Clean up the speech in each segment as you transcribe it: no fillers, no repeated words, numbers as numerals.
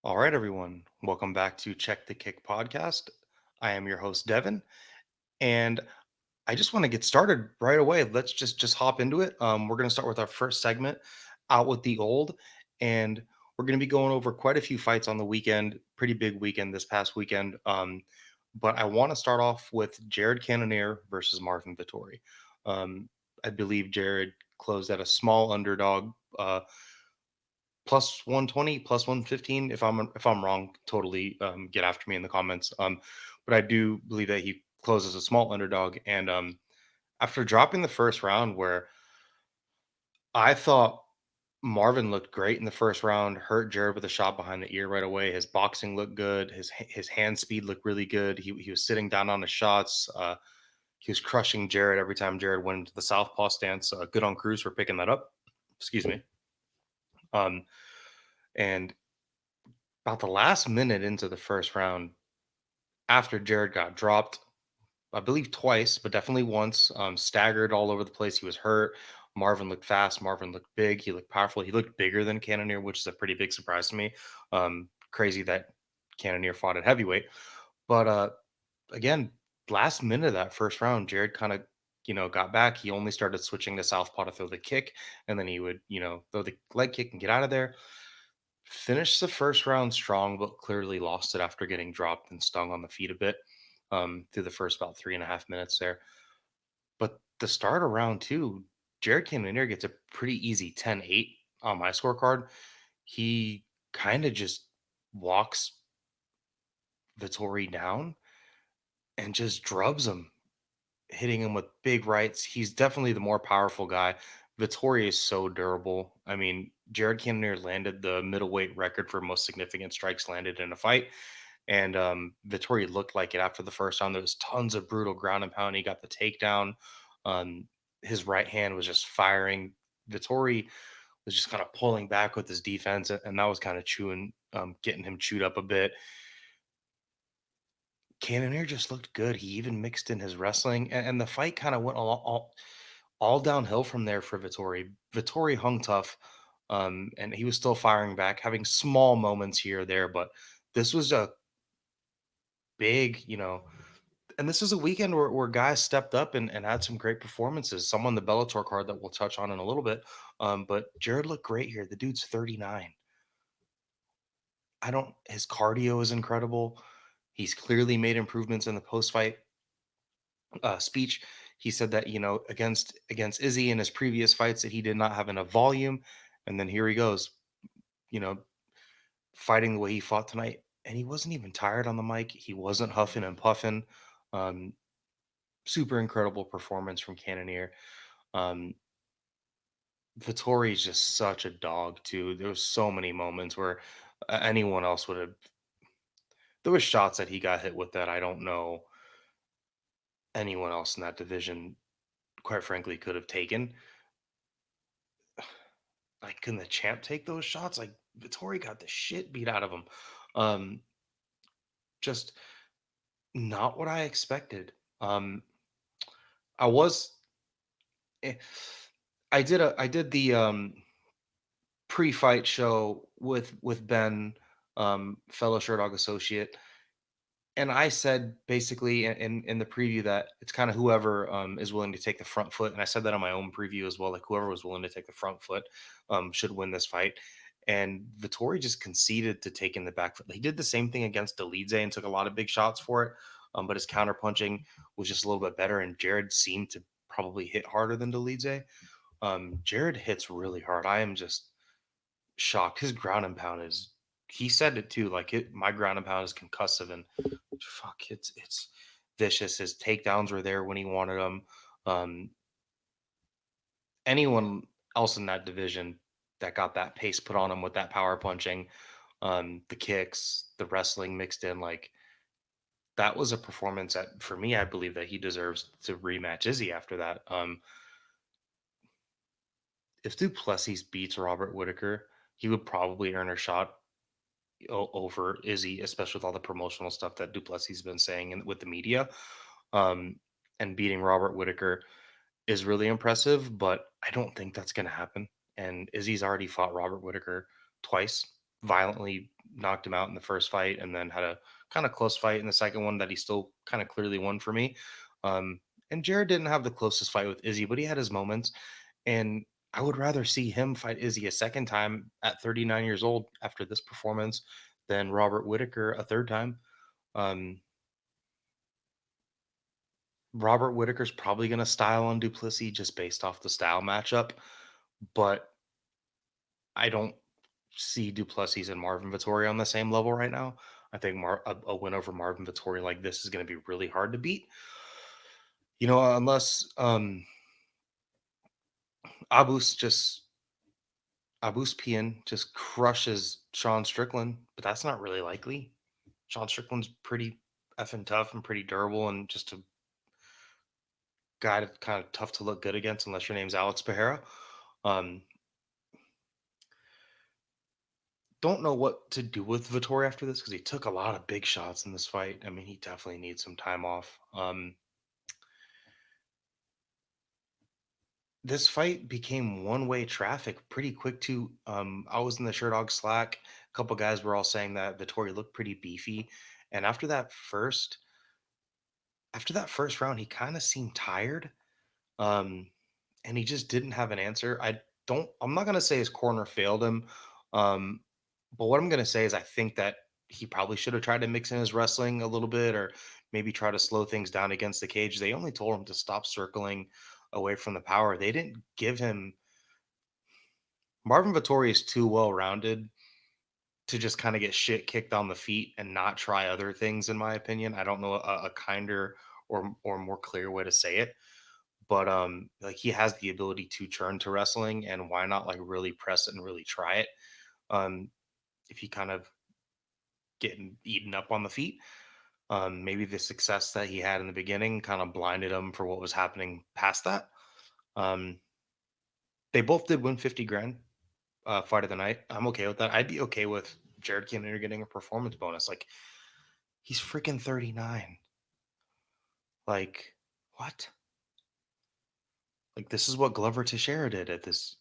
All right, everyone. Welcome back to Check the Kick podcast. I am your host, Devin, and I just want to get started right away. Let's just hop into it. We're going to start with our first segment, Out with the Old, and we're going to be going over quite a few fights on the weekend. Pretty big weekend this past weekend. But I want to start off with Jared Cannonier versus Marvin Vettori. Um, I believe Jared closed at a small underdog. Plus 120, plus 115. If I'm wrong, totally get after me in the comments. But I do believe that he closes a small underdog. And after dropping the first round, where I thought Marvin looked great in the first round, hurt Jared with a shot behind the ear right away. His boxing looked good. His hand speed looked really good. He was sitting down on his shots. He was crushing Jared every time Jared went into the southpaw stance. Good on Cruz for picking that up. Excuse me. Um, and about the last minute into the first round, after Jared got dropped, I believe twice, but definitely once, staggered all over the place. He was hurt. Marvin looked fast. Marvin looked big. He looked powerful. He looked bigger than Cannonier, which is a pretty big surprise to me. Crazy that Cannonier fought at heavyweight. But again, last minute of that first round, Jared kind of, got back. He only started switching to southpaw to throw the kick, and then he would, throw the leg kick and get out of there. Finished the first round strong, but clearly lost it after getting dropped and stung on the feet a bit through the first about 3.5 minutes there. But the start of round two, Jared Cannonier gets a pretty easy 10-8 on my scorecard. He kind of just walks Vittori down and just drubs him, hitting him with big rights. He's definitely the more powerful guy. Vittori is so durable. I mean, Jared Cannonier landed the middleweight record for most significant strikes landed in a fight. And Vettori looked like it after the first round. There was tons of brutal ground and pound. He got the takedown. Um, his right hand was just firing. Vettori was just kind of pulling back with his defense, and that was kind of getting him chewed up a bit. Cannonier just looked good. He even mixed in his wrestling, and the fight kind of went all downhill from there for Vettori. Vettori hung tough, and he was still firing back, having small moments here or there, but this was a big, and this is a weekend where guys stepped up and had some great performances. Some on the Bellator card that we'll touch on in a little bit. But Jared looked great here. The dude's 39. His cardio is incredible. He's clearly made improvements in the post fight speech. He said that, against Izzy in his previous fights that he did not have enough volume. And then here he goes, you know, fighting the way he fought tonight. And he wasn't even tired on the mic. He wasn't huffing and puffing. Um, Super incredible performance from Cannonier. Um, Vittori is just such a dog too. There was so many moments where anyone else would have. There was shots that he got hit with that I don't know anyone else in that division, quite frankly, could have taken. Like, can the champ take those shots? Like, Vittori got the shit beat out of him. Um, just not what I expected. I was. eh, I did the pre-fight show with Ben, fellow Sherdog associate, and I said basically in the preview that it's kind of whoever is willing to take the front foot, and I said that on my own preview as well. Like whoever was willing to take the front foot should win this fight. And Vittori just conceded to taking the back foot. He did the same thing against Delize and took a lot of big shots for it, but his counter punching was just a little bit better. And Jared seemed to probably hit harder than Delize. Jared hits really hard. I am just shocked. His ground and pound is. He said it too. Like my ground and pound is concussive, and fuck, it's vicious. His takedowns were there when he wanted them. Um, Anyone else in that division that got that pace put on him with that power punching, the kicks, the wrestling mixed in, like that was a performance that for me, I believe that he deserves to rematch Izzy after that. If Duplessis beats Robert Whitaker, he would probably earn a shot over Izzy, especially with all the promotional stuff that Duplessis has been saying with the media. Um, and beating Robert Whitaker is really impressive, but I don't think that's going to happen. And Izzy's already fought Robert Whitaker twice, violently, knocked him out in the first fight, and then had a kind of close fight in the second one that he still kind of clearly won for me. Um, and Jared didn't have the closest fight with Izzy, but he had his moments. And I would rather see him fight Izzy a second time at 39 years old after this performance than Robert Whitaker a third time. Um, Robert Whitaker's probably going to style on Duplessis just based off the style matchup, but I don't see Duplessis and Marvin Vettori on the same level right now. I think a win over Marvin Vettori like this is going to be really hard to beat. Unless Abus just Abus Pian just crushes Sean Strickland, but that's not really likely. Sean Strickland's pretty effing tough and pretty durable, and just a guy that's kind of tough to look good against unless your name's Alex Pereira. Um, don't know what to do with Vittori after this because he took a lot of big shots in this fight. I mean, he definitely needs some time off. This fight became one-way traffic pretty quick too. I was in the Sherdog Slack. A couple guys were all saying that Vittori looked pretty beefy, and after that first round, he kind of seemed tired. Um, and he just didn't have an answer. I'm not gonna say his corner failed him. Um, but what I'm gonna say is I think that he probably should have tried to mix in his wrestling a little bit, or maybe try to slow things down against the cage. They only told him to stop circling away from the power. They didn't give him Marvin Vittori is too well rounded to just kind of get shit kicked on the feet and not try other things, in my opinion. I don't know a kinder or more clear way to say it, but like he has the ability to turn to wrestling, and why not like really press it and really try it. um if he kind of getting eaten up on the feet, maybe the success that he had in the beginning kind of blinded him for what was happening past that. um they both did win 50 grand fight of the night. I'm okay with that. I'd be okay with Jared Cannonier getting a performance bonus. Like, he's freaking 39. Like, what? Like, this is what Glover Teixeira did at this,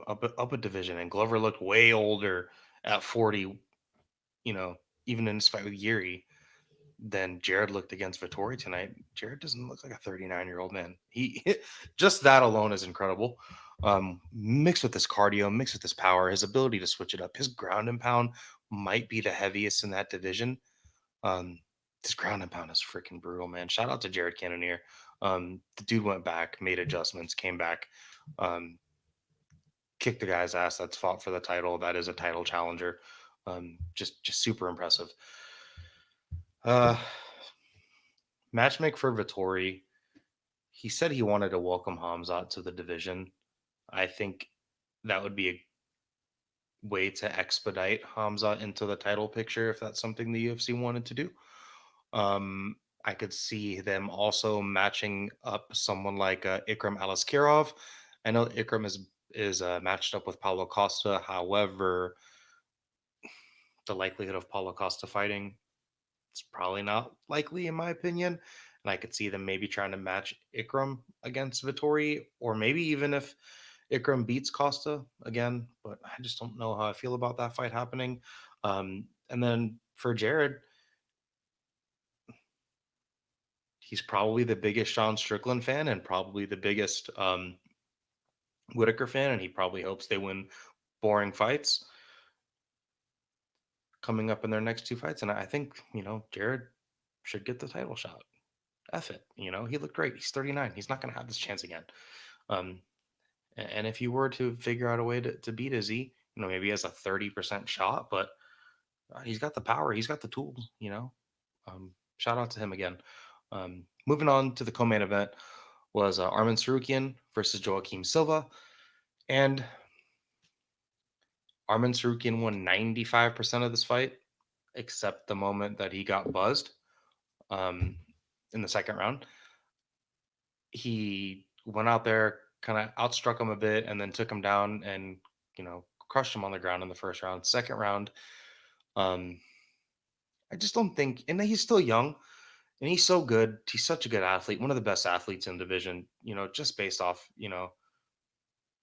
up a division, and Glover looked way older at 40. Even in his fight with Yuri, than Jared looked against Vettori tonight. Jared doesn't look like a 39-year-old man. He just that alone is incredible. Mixed with his cardio, mixed with his power, his ability to switch it up, his ground and pound might be the heaviest in that division. Um, this ground and pound is freaking brutal, man. Shout out to Jared Cannonier. The dude went back, made adjustments, came back, um, kicked the guy's ass that's fought for the title. That is a title challenger. Just super impressive. Uh, Matchmake for Vittori. He said he wanted to welcome Hamzat to the division. I think that would be a way to expedite Hamzat into the title picture if that's something the UFC wanted to do. I could see them also matching up someone like Ikram Alaskirov. I know Ikram is matched up with Paulo Costa. However, the likelihood of Paulo Costa fighting, it's probably not likely in my opinion. And I could see them maybe trying to match Ikram against Vittori, or maybe even if Ikram beats Costa again. But I just don't know how I feel about that fight happening. And then for Jared, he's probably the biggest Sean Strickland fan and probably the biggest Whitaker fan, and he probably hopes they win boring fights coming up in their next two fights. And I think, Jared should get the title shot. F it. He looked great. He's 39. He's not going to have this chance again. Um, and if you were to figure out a way to beat Izzy, maybe he has a 30% shot, but he's got the power. He's got the tools. Shout out to him again. Moving on to the co-main event was Arman Tsarukyan versus Joaquim Silva. And Arman Tsarukyan won 95% of this fight, except the moment that he got buzzed um, in the second round. He went out there, kind of outstruck him a bit, and then took him down and, crushed him on the ground in the first round. Second round, um, I just don't think, and he's still young, and he's so good. He's such a good athlete, one of the best athletes in the division, just based off,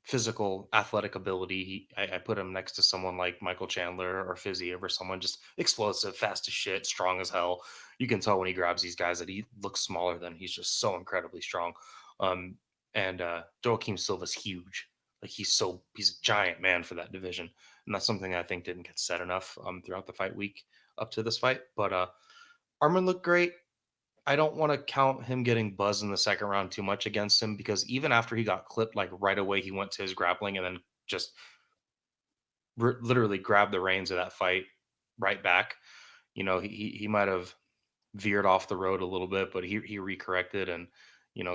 physical athletic ability. I put him next to someone like Michael Chandler or Fizzy over someone just explosive, fast as shit, strong as hell. You can tell when he grabs these guys that he looks smaller than he's just so incredibly strong. Um, and Joaquim Silva's huge. Like he's a giant man for that division, and that's something I think didn't get said enough throughout the fight week up to this fight. But Arman looked great. I don't want to count him getting buzzed in the second round too much against him because even after he got clipped, like right away, he went to his grappling and then just literally grabbed the reins of that fight right back. He might have veered off the road a little bit, but he recorrected and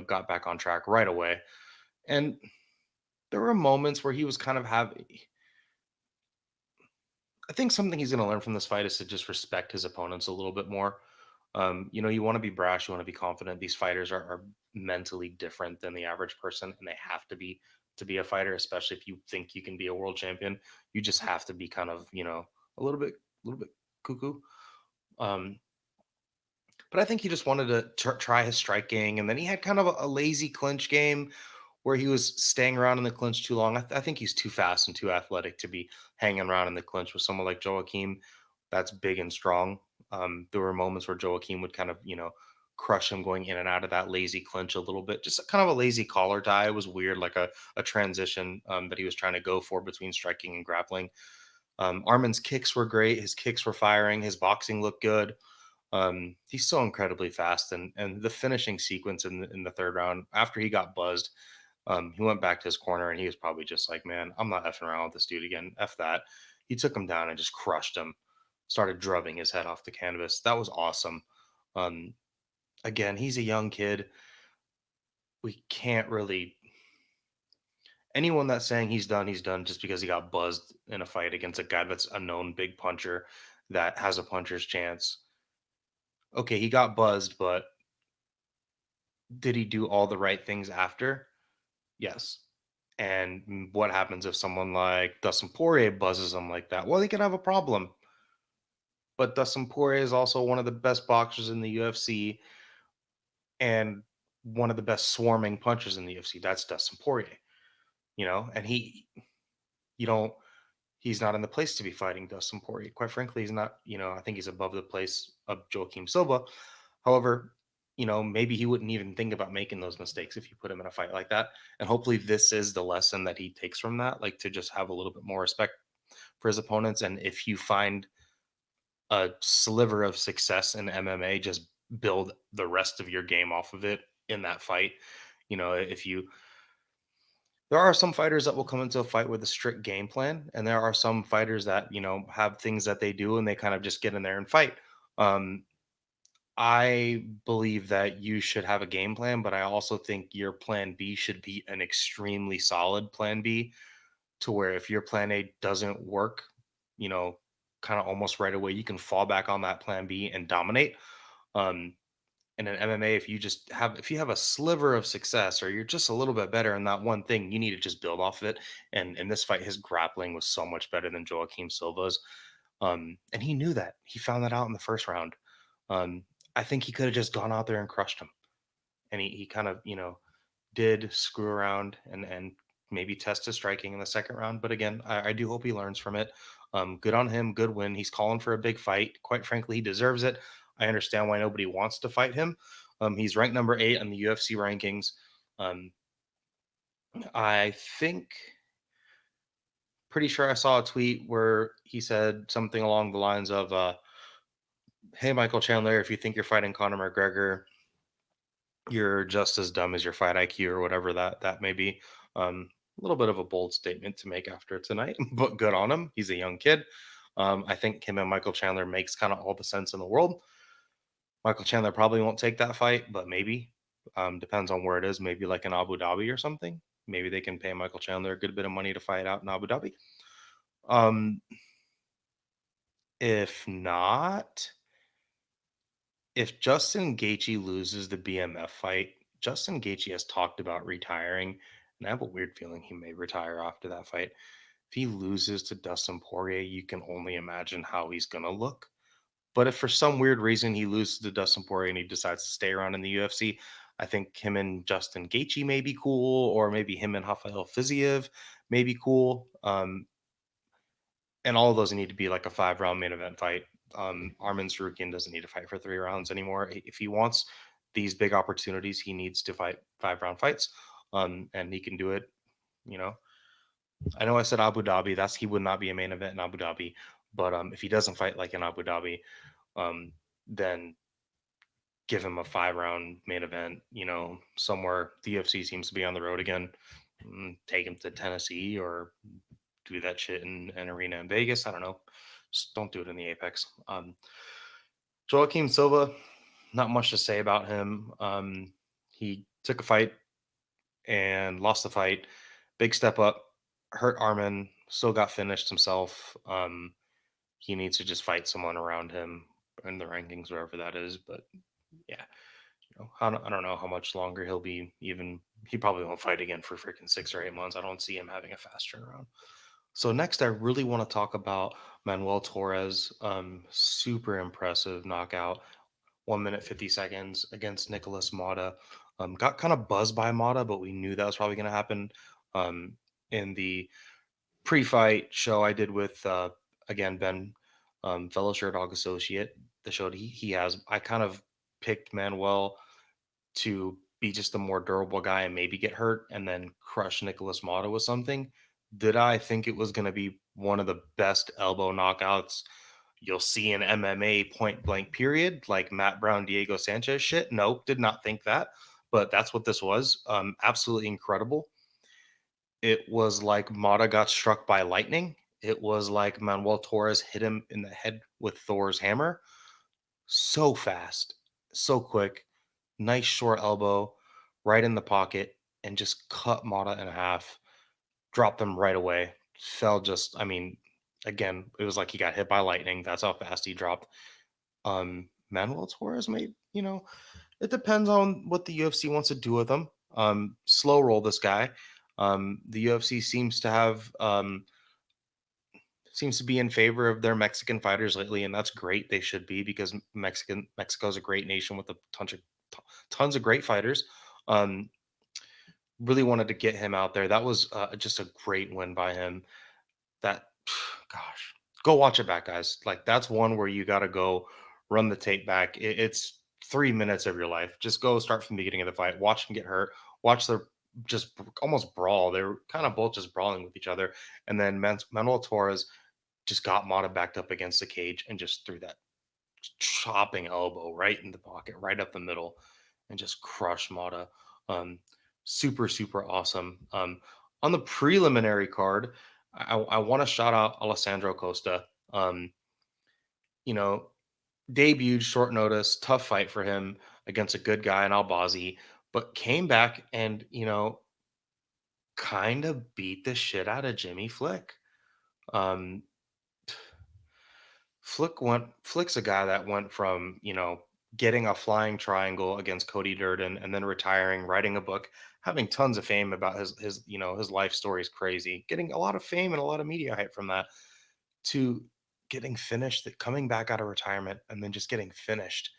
got back on track right away. And there were moments where he was kind of having. I think something he's going to learn from this fight is to just respect his opponents a little bit more. You want to be brash, you want to be confident. These fighters are mentally different than the average person, and they have to be a fighter, especially if you think you can be a world champion. You just have to be kind of, a little bit cuckoo. Um, but I think he just wanted to try his striking, and then he had kind of a lazy clinch game where he was staying around in the clinch too long. I think he's too fast and too athletic to be hanging around in the clinch with someone like Joaquim that's big and strong. There were moments where Joaquim would kind of, crush him going in and out of that lazy clinch a little bit. Just kind of a lazy collar tie. It was weird, like a transition that he was trying to go for between striking and grappling. Armin's kicks were great. His kicks were firing. His boxing looked good. He's so incredibly fast, and the finishing sequence in the third round after he got buzzed, he went back to his corner and he was probably just like, man, I'm not effing around with this dude again. F that. He took him down and just crushed him, started drubbing his head off the canvas. That was awesome. Um, Again, he's a young kid. We can't really. Anyone that's saying he's done just because he got buzzed in a fight against a guy that's a known big puncher that has a puncher's chance. Okay, he got buzzed, but did he do all the right things after? Yes. And what happens if someone like Dustin Poirier buzzes him like that? Well, he can have a problem. But Dustin Poirier is also one of the best boxers in the UFC and one of the best swarming punchers in the UFC. That's Dustin Poirier, and you don't, he's not in the place to be fighting Dustin Poirier. Quite frankly, he's not, I think he's above the place of Joaquim Silva. However, maybe he wouldn't even think about making those mistakes if you put him in a fight like that. And hopefully this is the lesson that he takes from that, like to just have a little bit more respect for his opponents. And if you find a sliver of success in MMA, just build the rest of your game off of it in that fight. If you there are some fighters that will come into a fight with a strict game plan, and there are some fighters that have things that they do and they kind of just get in there and fight. Um, I believe that you should have a game plan, but I also think your plan B should be an extremely solid plan B to where if your plan A doesn't work, you know, kind of almost right away, you can fall back on that plan B and dominate. Um, and in MMA, if you have a sliver of success or you're just a little bit better in that one thing, you need to just build off of it. And in this fight, his grappling was so much better than Joaquim Silva's. And he knew that. He found that out in the first round. Um, I think he could have just gone out there and crushed him. And he kind of, did screw around and maybe test his striking in the second round. But again, I do hope he learns from it. Good on him. Good win. He's calling for a big fight. Quite frankly, he deserves it. I understand why nobody wants to fight him. He's ranked number 8 on the UFC rankings. Um, I think, pretty sure I saw a tweet where he said something along the lines of, "Hey, Michael Chandler, if you think you're fighting Conor McGregor, you're just as dumb as your fight IQ or whatever that may be." A little bit of a bold statement to make after tonight, but good on him. He's a young kid. I think him and Michael Chandler makes kind of all the sense in the world. Michael Chandler probably won't take that fight, but maybe. Depends on where it is. Maybe like in Abu Dhabi or something. Maybe they can pay Michael Chandler a good bit of money to fight out in Abu Dhabi. Um, if not, if Justin Gaethje loses the BMF fight, Justin Gaethje has talked about retiring, and I have a weird feeling he may retire after that fight. If he loses to Dustin Poirier, you can only imagine how he's gonna look. But if for some weird reason he loses to Dustin Poirier and he decides to stay around in the UFC, I think him and Justin Gaethje may be cool, or maybe him and Rafael Fiziev may be cool. And all of those need to be like a 5 round main event fight. Arman Tsarukyan doesn't need to fight for 3 rounds anymore. If he wants these big opportunities, he needs to fight 5 round fights, and he can do it. You know, I know I said Abu Dhabi. That's he would not be a main event in Abu Dhabi, but if he doesn't fight like in Abu Dhabi, then give him a 5 round main event. Somewhere the UFC seems to be on the road again. Take him to Tennessee or do that shit in an arena in Vegas. I don't know. Just don't do it in the Apex. Joaquim Silva, not much to say about him. He took a fight and lost the fight. Big step up, hurt Arman, still got finished himself. He needs to just fight someone around him in the rankings, wherever that is. But yeah, I don't know how much longer he'll be. Even he probably won't fight again for freaking 6 or 8 months. I don't see him having a fast turnaround. So next, I really want to talk about Manuel Torres. Super impressive knockout, 1 minute 50 seconds against Nicholas Mata. Got kind of buzzed by Mata, but we knew that was probably going to happen. In the pre-fight show I did with again Ben, fellow Sherdog associate, the show he has, I kind of picked Manuel to be just a more durable guy and maybe get hurt and then crush Nicholas Mata with something. Did I think it was going to be one of the best elbow knockouts you'll see in MMA point blank period, like Matt Brown, Diego Sanchez shit? Nope, did not think that. But that's what this was. Absolutely incredible. It was like Mata got struck by lightning. It was like Manuel Torres hit him in the head with Thor's hammer. So fast, so quick, nice short elbow right in the pocket and just cut Mata in half, dropped him right away. Fell just, I mean, again, it was like he got hit by lightning. That's how fast he dropped. Manuel Torres may, it depends on what the UFC wants to do with him. Slow roll this guy. The UFC seems to be in favor of their Mexican fighters lately, and that's great. They should be, because Mexico's a great nation with a tons of great fighters. Um, really wanted to get him out there. That was just a great win by him. That, gosh, go watch it back, guys. Like, that's one where you got to go run the tape back. It's 3 minutes of your life. Just go start from the beginning of the fight. Watch him get hurt. Watch the just almost brawl. They were kind of both just brawling with each other, and then Manuel Torres just got Mata backed up against the cage and just threw that chopping elbow right in the pocket, right up the middle, and just crushed Mata. Um, super, super awesome. On the preliminary card, I want to shout out Alessandro Costa. You know, debuted short notice, tough fight for him against a good guy in Albazi, but came back and, kind of beat the shit out of Jimmy Flick. Um, Flick's a guy that went from, getting a flying triangle against Cody Durden and then retiring, writing a book, having tons of fame about his life story is crazy, getting a lot of fame and a lot of media hype from that, to getting finished, coming back out of retirement and then just getting finished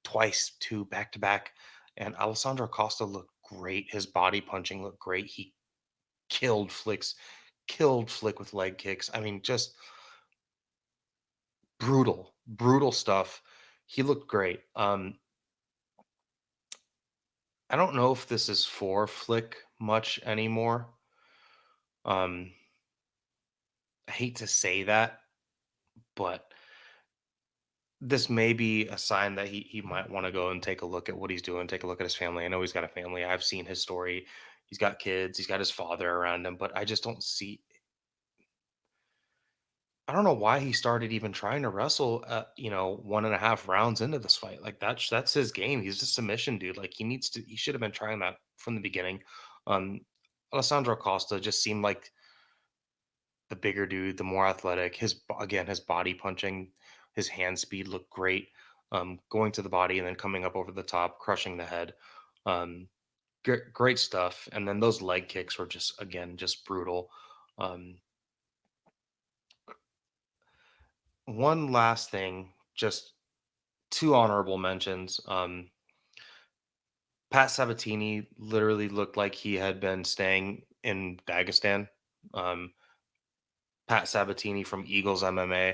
twice, two back to back. And Alessandro Costa looked great. His body punching looked great. He killed Flick with leg kicks. I mean, just brutal stuff. He looked great. I don't know if this is for Flick much anymore. Um, I hate to say that, but this may be a sign that he might want to go and take a look at what he's doing, take a look at his family. I know he's got a family. I've seen his story. He's got kids, he's got his father around him, but I just don't see, I don't know why he started even trying to wrestle 1.5 rounds into this fight. Like, that's his game. He's a submission dude. Like, he should have been trying that from the beginning. Um Alessandro Costa just seemed like the bigger dude, the more athletic. His body punching, his hand speed looked great. Going to the body and then coming up over the top, crushing the head. Um, great stuff. And then those leg kicks were just brutal. Um, one last thing, just two honorable mentions. Pat Sabatini literally looked like he had been staying in Dagestan. Um, Pat Sabatini from Eagles MMA,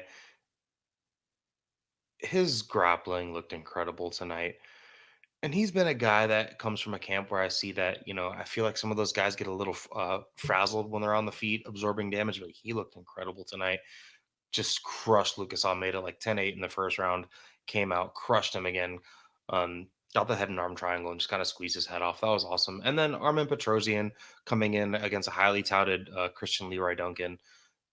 his grappling looked incredible tonight. And he's been a guy that comes from a camp where I see that, I feel like some of those guys get a little frazzled when they're on the feet, absorbing damage, but he looked incredible tonight. Just crushed Lucas Almeida like 10-8 in the first round, came out, crushed him again. Got the head and arm triangle and just kind of squeezed his head off. That was awesome. And then Armin Petrosian coming in against a highly touted Christian Leroy Duncan.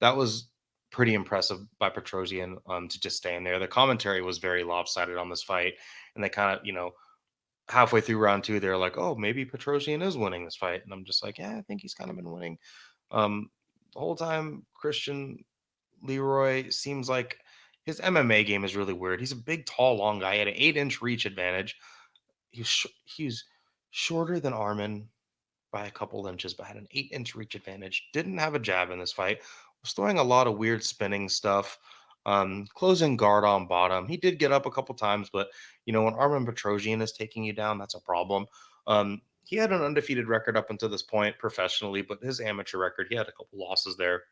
That was pretty impressive by Petrosian to just stay in there. The commentary was very lopsided on this fight. And they kind of, halfway through round two, they're like, oh, maybe Petrosian is winning this fight. And I'm just like, yeah, I think he's kind of been winning. Um, the whole time, Christian Leroy seems like his MMA game is really weird. He's a big, tall, long guy. He had an 8-inch reach advantage. He's shorter than Armin by a couple inches, but had an 8-inch reach advantage. Didn't have a jab in this fight. Was throwing a lot of weird spinning stuff. Closing guard on bottom. He did get up a couple times, but when Armin Petrosian is taking you down, that's a problem. He had an undefeated record up until this point professionally, but his amateur record, he had a couple losses there.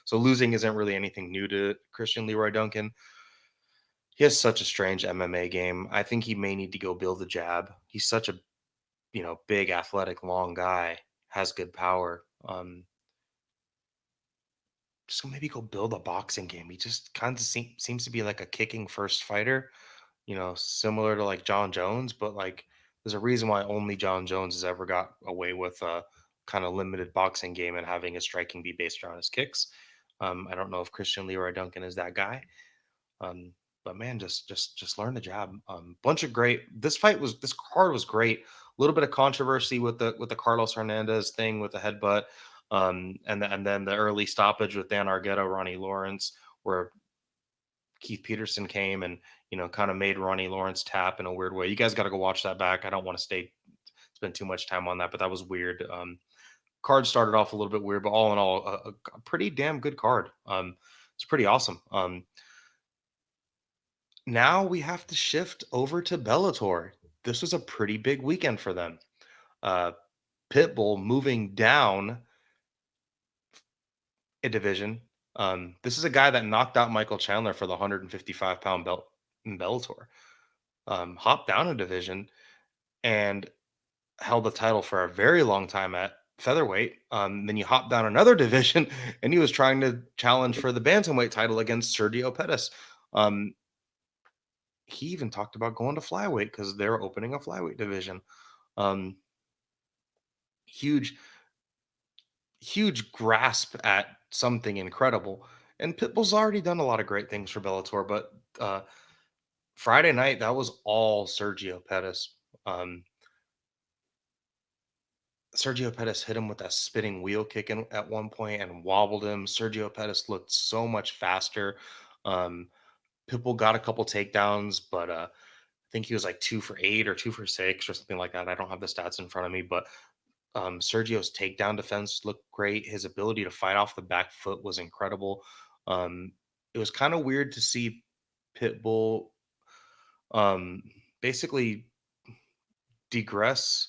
So losing isn't really anything new to Christian Leroy Duncan. He has such a strange MMA game. I think he may need to go build a jab. He's such a big, athletic, long guy, has good power. Just maybe go build a boxing game. He just kind of seems to be like a kicking first fighter, similar to like John Jones, but like there's a reason why only John Jones has ever got away with a kind of limited boxing game and having his striking be based around his kicks. I don't know if Christian Leroy Duncan is that guy. Um, but man, just learn the jab. Bunch of great. This card was great. A little bit of controversy with the Carlos Hernandez thing with the headbutt, and then the early stoppage with Dan Argueta, Ronnie Lawrence, where Keith Peterson came and kind of made Ronnie Lawrence tap in a weird way. You guys got to go watch that back. I don't want to spend too much time on that, but that was weird. Card started off a little bit weird, but all in all, a pretty damn good card. It's pretty awesome. Now we have to shift over to Bellator. This was a pretty big weekend for them. Uh, Pitbull moving down a division. This is a guy that knocked out Michael Chandler for the 155-pound belt in Bellator. Hopped down a division and held the title for a very long time at featherweight. Then you hop down another division, and he was trying to challenge for the bantamweight title against Sergio Pettis. He even talked about going to flyweight because they're opening a flyweight division. Um, huge, huge grasp at something incredible. And Pitbull's already done a lot of great things for Bellator, but Friday night that was all Sergio Pettis. Um, Sergio Pettis hit him with that spinning wheel kick at one point and wobbled him. Sergio Pettis looked so much faster. Um, Pitbull got a couple takedowns, but I think he was like 2 for 8 or 2 for 6 or something like that. I don't have the stats in front of me, but Sergio's takedown defense looked great. His ability to fight off the back foot was incredible. It was kind of weird to see Pitbull um, basically degress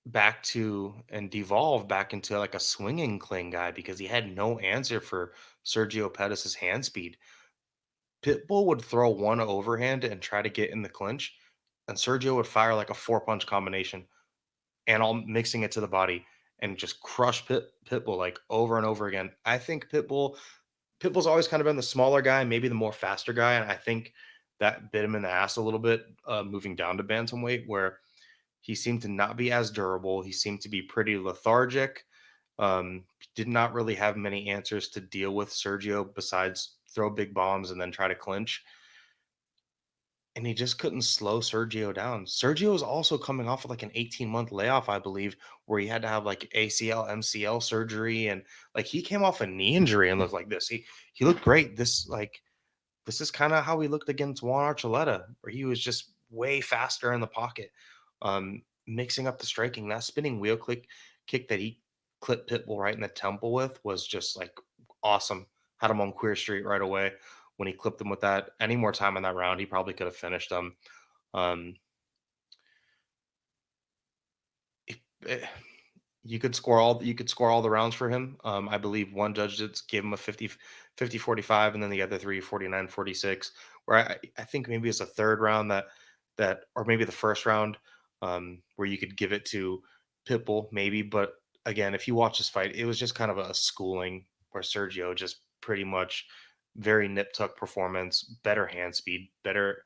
back to and devolve back into like a swinging cling guy because he had no answer for Sergio Pettis's hand speed. Pitbull would throw one overhand and try to get in the clinch, and Sergio would fire like a four-punch combination and all mixing it to the body and just crush Pitbull like over and over again. I think Pitbull's always kind of been the smaller guy, maybe the more faster guy, and I think that bit him in the ass a little bit moving down to bantamweight, where he seemed to not be as durable. He seemed to be pretty lethargic. Did not really have many answers to deal with Sergio besides throw big bombs and then try to clinch. And he just couldn't slow Sergio down. Sergio was also coming off of like an 18-month layoff, I believe, where he had to have like ACL, MCL surgery, and like he came off a knee injury and looked like this. He looked great. This is kind of how he looked against Juan Archuleta, where he was just way faster in the pocket, mixing up the striking. That spinning wheel kick that he clipped Pitbull right in the temple with was just like awesome. Had him on Queer Street right away when he clipped him with that. Any more time in that round, he probably could have finished him. Um, eh, you could score all the rounds for him. I believe one judge did gave him a 50-45, and then the other three 49-46. Where I think maybe it's a third round that or maybe the first round where you could give it to Pitbull maybe. But again, if you watch this fight, it was just kind of a schooling where Sergio just pretty much very nip tuck performance, better hand speed, better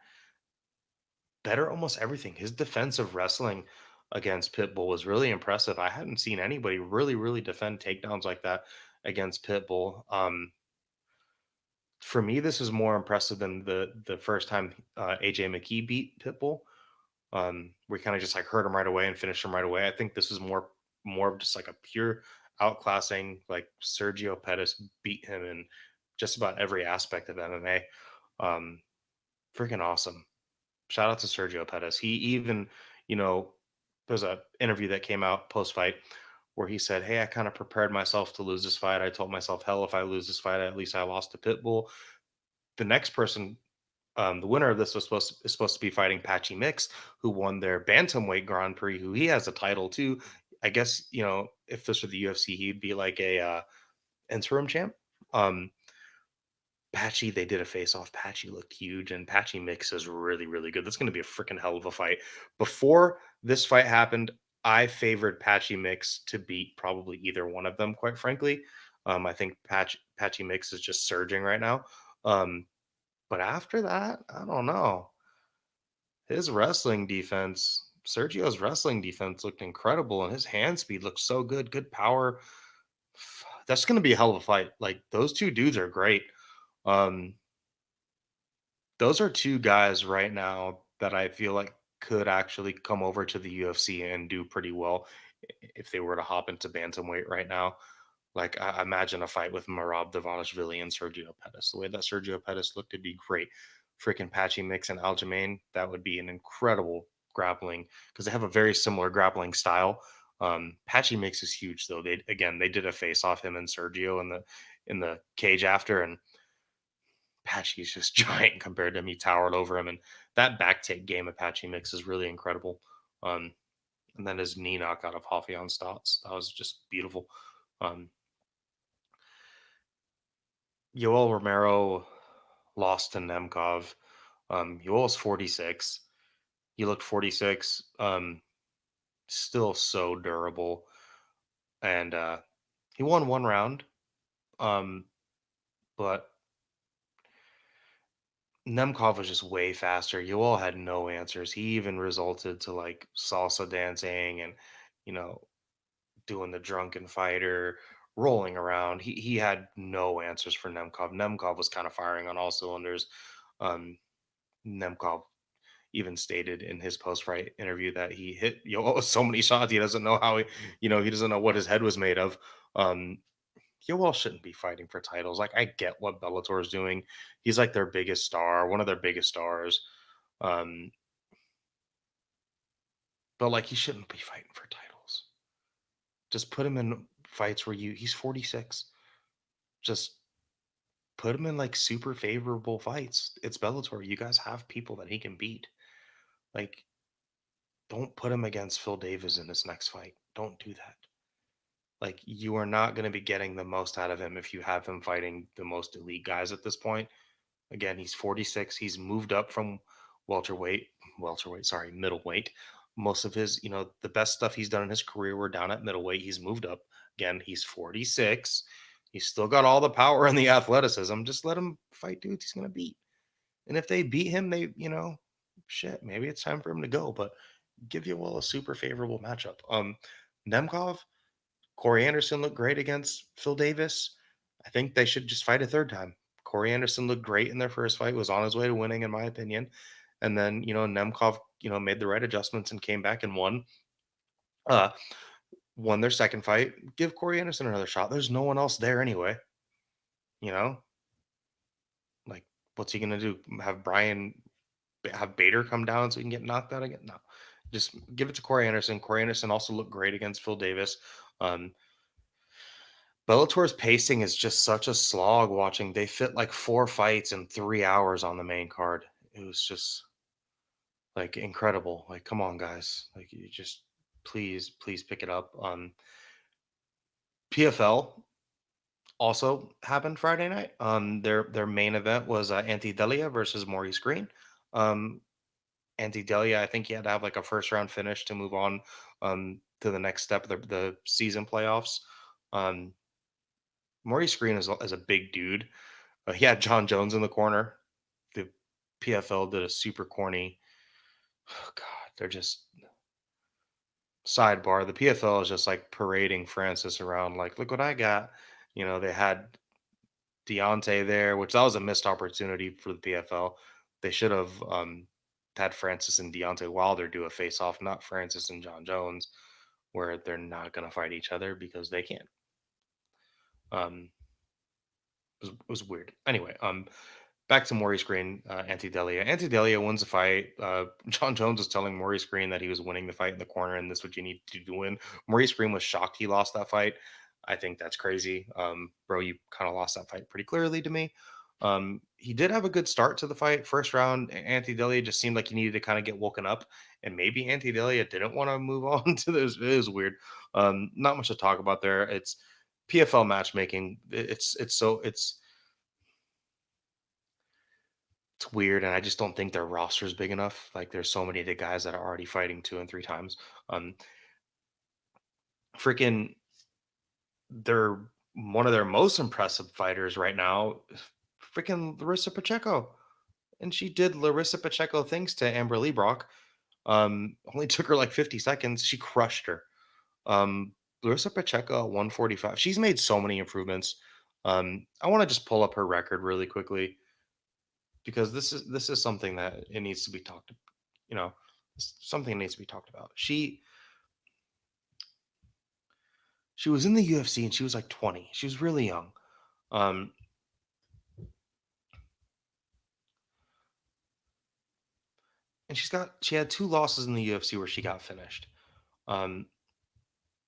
almost everything. His defensive wrestling against Pitbull was really impressive. I hadn't seen anybody really defend takedowns like that against Pitbull. For me, this is more impressive than the first time AJ McKee beat Pitbull. We kind of just like hurt him right away and finished him right away. I think this is more of just like a pure outclassing. Like Sergio Pettis beat him in just about every aspect of MMA. Um, Freaking awesome. Shout out to Sergio Pettis. He even, you know, there's a interview that came out post fight where he said, "Hey, I kind of prepared myself to lose this fight. I told myself, hell, if I lose this fight, at least I lost to Pitbull." The next person, the winner of this is supposed to be fighting Patchy Mix, who won their bantamweight Grand Prix. Who he has a title too. I guess if this were the UFC, he'd be like a interim champ. Um, Patchy, they did a face off. Patchy looked huge, and Patchy Mix is really good. That's going to be a freaking hell of a fight. Before this fight happened, I favored Patchy Mix to beat probably either one of them, quite frankly. I think Patchy Mix is just surging right now. But after that, I don't know. His wrestling defense, Sergio's wrestling defense looked incredible, and his hand speed looked so good. Good power. That's going to be a hell of a fight. Like, those two dudes are great. Um, Those are two guys right now that I feel like could actually come over to the UFC and do pretty well if they were to hop into bantamweight right now. Like, I imagine a fight with Marab Davanishvili and Sergio Pettis. The way that Sergio Pettis looked, it'd be great. Freaking Patchy Mix and Aljamain, that would be an incredible grappling because they have a very similar grappling style. Patchy Mix is huge though. They did a face off him and Sergio in the cage after, and Apache's just giant compared to him. He towered over him, and that back take game Apache Mix is really incredible. Um, and then his knee knockout of Hofion Stotts, that was just beautiful. Um, Yoel Romero lost to Nemkov. Yoel's 46. He looked 46. Still so durable, and he won one round. Um, but Nemkov was just way faster. You all had no answers. He even resulted to like salsa dancing and, you know, doing the drunken fighter, rolling around. He had no answers for Nemkov. Nemkov was kind of firing on all cylinders. Um, Nemkov even stated in his post fight interview that he hit Yoel so many shots he doesn't know how he doesn't know what his head was made of. Um, Yoel shouldn't be fighting for titles. Like, I get what Bellator is doing. He's like their biggest star, one of their biggest stars. Um, but like, he shouldn't be fighting for titles. Just put him in fights where he's 46. Just put him in like super favorable fights. It's Bellator. You guys have people that he can beat. Like, don't put him against Phil Davis in this next fight. Don't do that. Like, you are not going to be getting the most out of him if you have him fighting the most elite guys at this point. Again, he's 46. He's moved up from middleweight. Most of his, the best stuff he's done in his career were down at middleweight. He's moved up. Again, he's 46. He's still got all the power and the athleticism. Just let him fight dudes he's going to beat. And if they beat him, shit, maybe it's time for him to go. But give you a super favorable matchup. Nemkov, Corey Anderson looked great against Phil Davis. I think they should just fight a third time. Corey Anderson looked great in their first fight, was on his way to winning, in my opinion. And then, Nemkov, made the right adjustments and came back and won. Uh, Won their second fight. Give Corey Anderson another shot. There's no one else there anyway. You know, like, what's he gonna do? Have Bader come down so he can get knocked out again? No, just give it to Corey Anderson. Corey Anderson also looked great against Phil Davis. Bellator's pacing is just such a slog watching. They fit like 4 fights in 3 hours on the main card. It was just like incredible. Like, come on, guys. Like, you just please pick it up. PFL also happened Friday night. Their main event was Anti Delia versus Maurice Green. Um, Anti Delia, I think he had to have like a first round finish to move on to the next step of the season playoffs. Um, Maurice Green is a big dude. He had John Jones in the corner. The PFL did a super corny. Oh God, they're just sidebar. The PFL is just like parading Francis around, like, look what I got. They had Deontay there, which that was a missed opportunity for the PFL. They should have had Francis and Deontay Wilder do a face off, not Francis and John Jones, where they're not going to fight each other because they can't. Um, it was weird. Anyway, back to Maurice Green, Anti Delia. Anti Delia wins the fight. John Jones was telling Maurice Green that he was winning the fight in the corner, and this is what you need to do to win. Maurice Green was shocked he lost that fight. I think that's crazy. Bro, you kind of lost that fight pretty clearly to me. He did have a good start to the fight. First round, Anti Delia just seemed like he needed to kind of get woken up, and maybe Anti Delia didn't want to move on to this. It was weird. Not much to talk about there. It's PFL matchmaking. It's weird, and I just don't think their roster is big enough. Like, there's so many of the guys that are already fighting 2 and 3 times. Um, freaking, they're one of their most impressive fighters right now. Freaking Larissa Pacheco, and she did Larissa Pacheco things to Amber Lebrock. Only took her like 50 seconds. She crushed her. Larissa Pacheco at 145. She's made so many improvements. I want to just pull up her record really quickly because this is something that it needs to be talked. You know, something that needs to be talked about. She was in the UFC and she was like 20. She was really young. Um, and she had 2 losses in the UFC where she got finished. Um,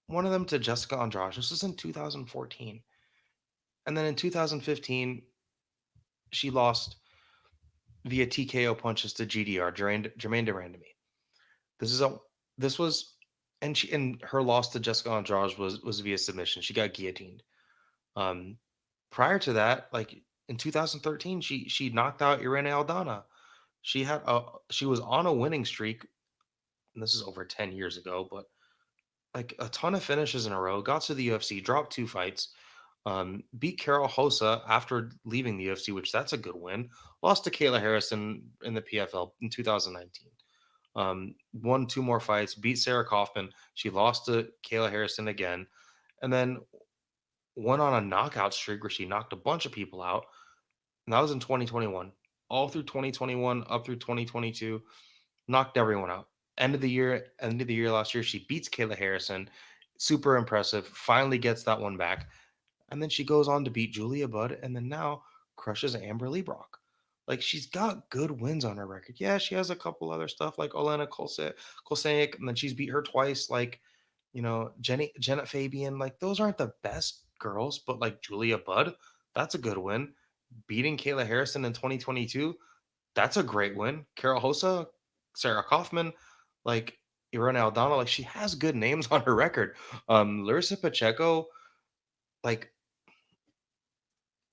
one of them to Jessica Andrade. This was in 2014, and then in 2015 she lost via TKO punches to GDR Jermaine Durandamy. This is a this was and her loss to Jessica Andrade was via submission. She got guillotined. Um, prior to that, like in 2013, she knocked out Irene Aldana. She was on a winning streak, and this is over 10 years ago, but like a ton of finishes in a row. Got to the UFC, dropped 2 fights, beat Carol Hosa after leaving the UFC, which that's a good win. Lost to Kayla Harrison in the PFL in 2019. Won 2 more fights, beat Sarah Kaufman. She lost to Kayla Harrison again, and then went on a knockout streak where she knocked a bunch of people out. And that was in 2021. All through 2021, up through 2022, knocked everyone out. End of the year last year, she beats Kayla Harrison. Super impressive. Finally gets that one back. And then she goes on to beat Julia Budd and then now crushes Amber Lebrock. Like, she's got good wins on her record. Yeah, she has a couple other stuff like Olena Kolsanic, and then she's beat her twice, like, Janet Fabian. Like, those aren't the best girls, but like Julia Budd, that's a good win. Beating Kayla Harrison in 2022, that's a great win. Carol Hosa, Sarah Kaufman, like Irene Aldana, like she has good names on her record. Larissa Pacheco, like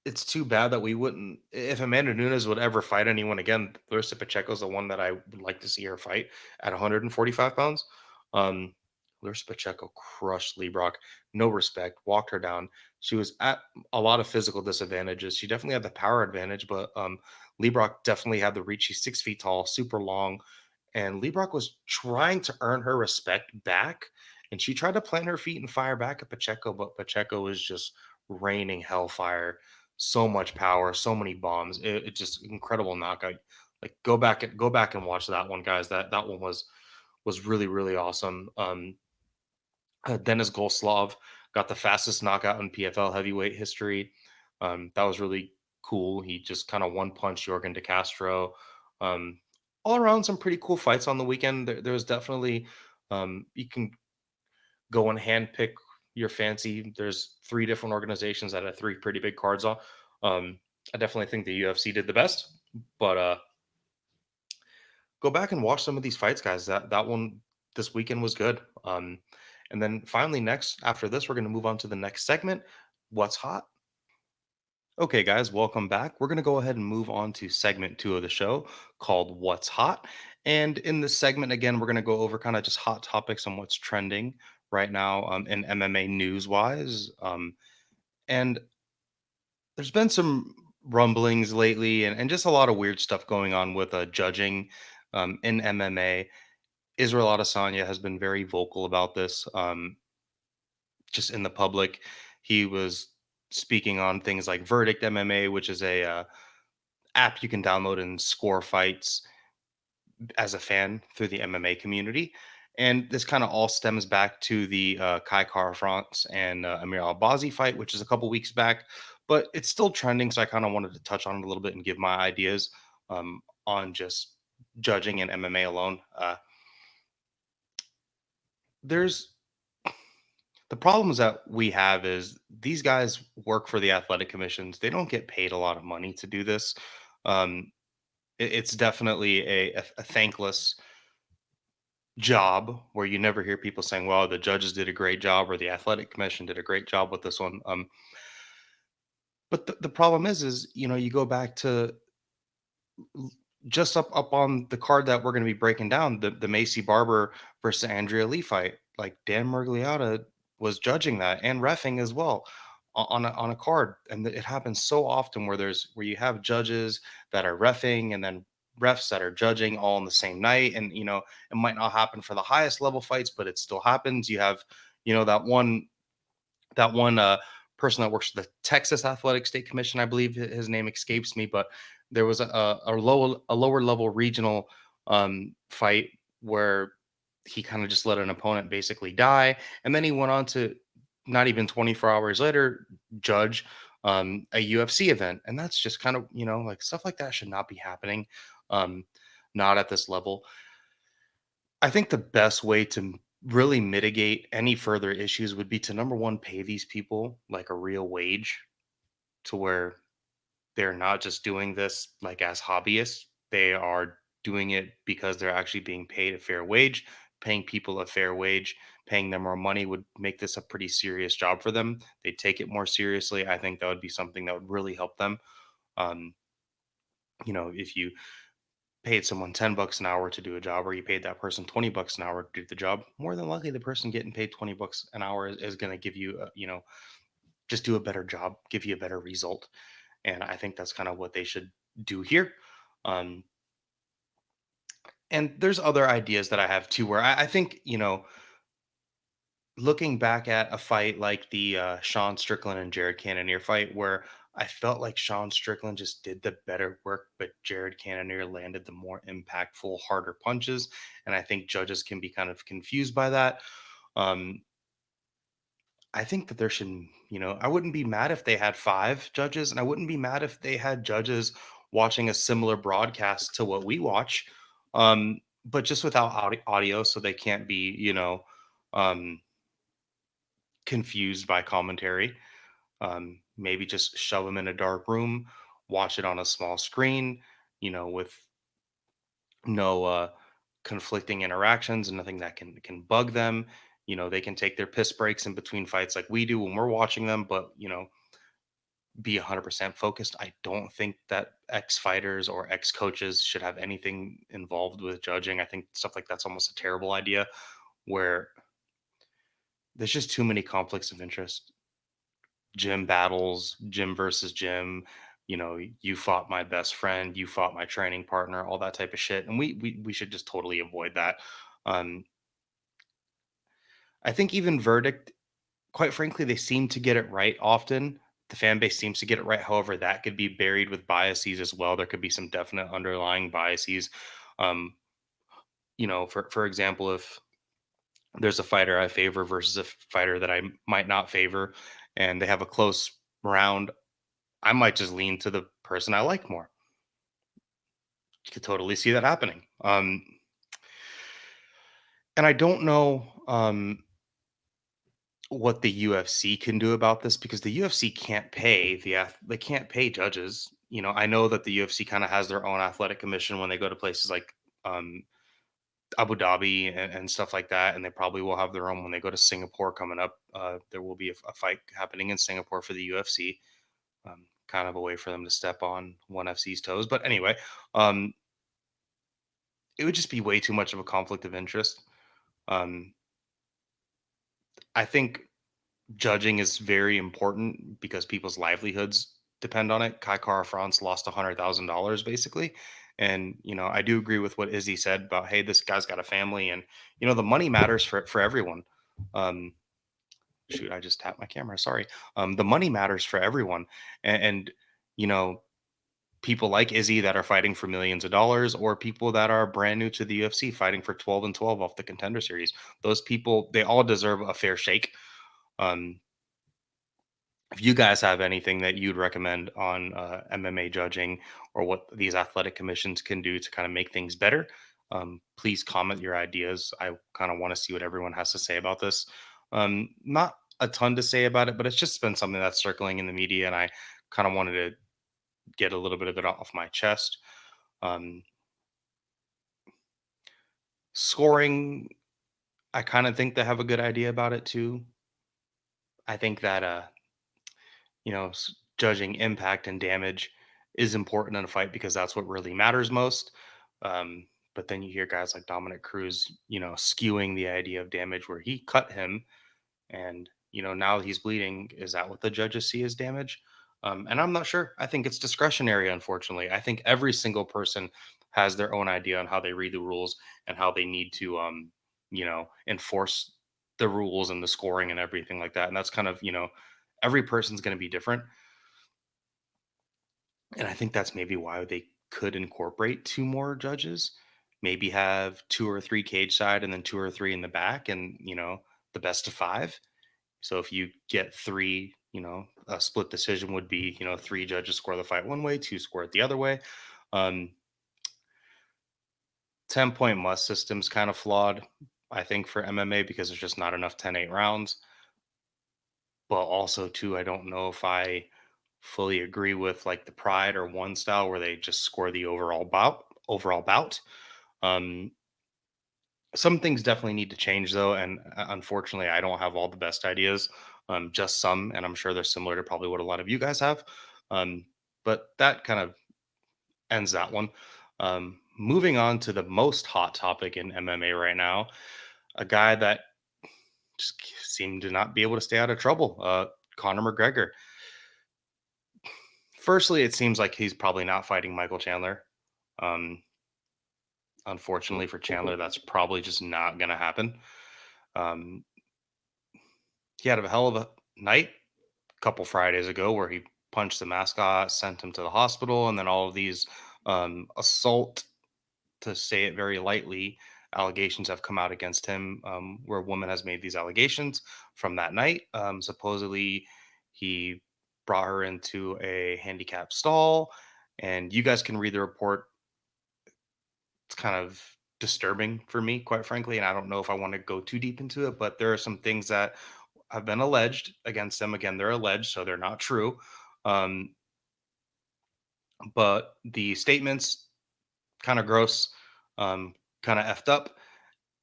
it's too bad that we wouldn't. If Amanda Nunes would ever fight anyone again, Larissa Pacheco is the one that I would like to see her fight at 145 pounds. Um, Larissa Pacheco crushed Lee Brock. No respect, walked her down. She was at a lot of physical disadvantages. She definitely had the power advantage, but Lee Brock definitely had the reach. She's 6 feet tall, super long, and Lee Brock was trying to earn her respect back. And she tried to plant her feet and fire back at Pacheco, but Pacheco was just raining hellfire, so much power, so many bombs. It's just incredible knockout. Like, go back and watch that one, guys. That one was really really awesome. Dennis Golslov got the fastest knockout in PFL heavyweight history. That was really cool. He just kind of one punch Jorgen De Castro. Um, all around, some pretty cool fights on the weekend. There was definitely you can go and handpick your fancy. There's 3 different organizations that had 3 pretty big cards on. I definitely think the UFC did the best, but go back and watch some of these fights, guys. this weekend was good. And then finally, next after this, we're going to move on to the next segment. What's hot? Okay, guys, welcome back. We're going to go ahead and move on to segment two of the show called What's Hot. And in this segment, again, we're going to go over kind of just hot topics on what's trending right now in MMA news wise. And there's been some rumblings lately and just a lot of weird stuff going on with judging in MMA. Israel Adesanya has been very vocal about this, just in the public. He was speaking on things like Verdict MMA, which is a app you can download and score fights as a fan through the MMA community. And this kind of all stems back to the Kai Kara France and Amir Albazi fight, which is a couple weeks back, but it's still trending. So I kind of wanted to touch on it a little bit and give my ideas on just judging in MMA alone. There's the problems that we have is these guys work for the athletic commissions. They don't get paid a lot of money to do this. Um, it's definitely a thankless job where you never hear people saying, "Well, the judges did a great job," or "The athletic commission did a great job with this one." But the problem is you go back to l- just up on the card that we're going to be breaking down, the Macy Barber versus Andrea Lee fight. Like Dan Mergliotta was judging that and refing as well on a card, and it happens so often where you have judges that are refing and then refs that are judging all in the same night, and it might not happen for the highest level fights, but it still happens. You have that one person that works for the Texas Athletic State Commission. I believe his name escapes me, but there was a lower level regional fight where he kind of just let an opponent basically die, and then he went on to not even 24 hours later judge a UFC event, and that's just kind of like stuff like that should not be happening, um, not at this level. I think the best way to really mitigate any further issues would be to number one, pay these people like a real wage to where they're not just doing this like as hobbyists. They are doing it because they're actually being paid a fair wage. Paying people a fair wage, paying them more money would make this a pretty serious job for them. They take it more seriously. I think that would be something that would really help them. Um, if you paid someone $10 an hour to do a job, or you paid that person $20 an hour to do the job, more than likely the person getting paid $20 an hour is going to give you, just do a better job, give you a better result. And I think that's kind of what they should do here. Um, and there's other ideas that I have too, where I think, looking back at a fight like the Sean Strickland and Jared Cannonier fight, where I felt like Sean Strickland just did the better work, but Jared Cannonier landed the more impactful, harder punches. And I think judges can be kind of confused by that. Um, I think that there should, I wouldn't be mad if they had five judges, and I wouldn't be mad if they had judges watching a similar broadcast to what we watch, but just without audio, so they can't be, um, confused by commentary. Maybe just shove them in a dark room, watch it on a small screen, with no conflicting interactions and nothing that can bug them. They can take their piss breaks in between fights like we do when we're watching them, but be 100% focused. I don't think that ex fighters or ex coaches should have anything involved with judging. I think stuff like that's almost a terrible idea, where there's just too many conflicts of interest. Gym battles, gym versus gym. You fought my best friend, you fought my training partner, all that type of shit, and we should just totally avoid that. Um, I think even Verdict, quite frankly, they seem to get it right often. The fan base seems to get it right. However, that could be buried with biases as well. There could be some definite underlying biases. Um, for example, if there's a fighter I favor versus a fighter that I might not favor, and they have a close round, I might just lean to the person I like more. You could totally see that happening. And I don't know what the UFC can do about this, because the UFC can't pay they can't pay judges. I know that the UFC kind of has their own athletic commission when they go to places like um, Abu Dhabi and stuff like that, and they probably will have their own when they go to Singapore coming up. There will be a fight happening in Singapore for the UFC. Kind of a way for them to step on ONE FC's toes. But anyway, um, it would just be way too much of a conflict of interest. Um, I think judging is very important because people's livelihoods depend on it. Kai Kara France lost $100,000 basically. And, I do agree with what Izzy said about, hey, this guy's got a family and, the money matters for everyone. Um, Shoot, I just tapped my camera. Sorry. The money matters for everyone. And, you know, people like Izzy that are fighting for millions of dollars, or people that are brand new to the UFC fighting for 12 and 12 off the contender series. Those people, they all deserve a fair shake. Um, if you guys have anything that you'd recommend on MMA judging, or what these athletic commissions can do to kind of make things better, please comment your ideas. I kind of want to see what everyone has to say about this. Not a ton to say about it, but it's just been something that's circling in the media, and I kind of wanted to get a little bit of it off my chest. Um, Scoring, I kind of think they have a good idea about it too. I think that judging impact and damage is important in a fight because that's what really matters most. Um, but then you hear guys like Dominic Cruz, skewing the idea of damage where he cut him, and now he's bleeding. Is that what the judges see as damage? And I'm not sure. I think it's discretionary. Unfortunately, I think every single person has their own idea on how they read the rules and how they need to, enforce the rules and the scoring and everything like that. And that's kind of, every person's going to be different. And I think that's maybe why they could incorporate two more judges, maybe have two or three cage side and then two or three in the back, and the best of five. So if you get three, a split decision would be, three judges score the fight one way, two score it the other way. Um, 10-point must system's kind of flawed, I think, for MMA because there's just not enough 10-8 rounds. But also, too, I don't know if I fully agree with like the Pride or One style where they just score the overall bout. Um, some things definitely need to change though, and unfortunately, I don't have all the best ideas. Just some, and I'm sure they're similar to probably what a lot of you guys have. Um, but that kind of ends that one. Moving on to the most hot topic in MMA right now, a guy that just seemed to not be able to stay out of trouble. Conor McGregor. Firstly, it seems like he's probably not fighting Michael Chandler. Um, Unfortunately for Chandler, that's probably just not going to happen. Um, he had a hell of a night a couple Fridays ago where he punched the mascot, sent him to the hospital, and then all of these assault, to say it very lightly, allegations have come out against him, where a woman has made these allegations from that night. Supposedly, he brought her into a handicapped stall, and you guys can read the report. It's kind of disturbing for me, quite frankly, and I don't know if I want to go too deep into it, but there are some things that have been alleged against them. Again, they're alleged, so they're not true. Um, but the statements kind of gross, kind of effed up.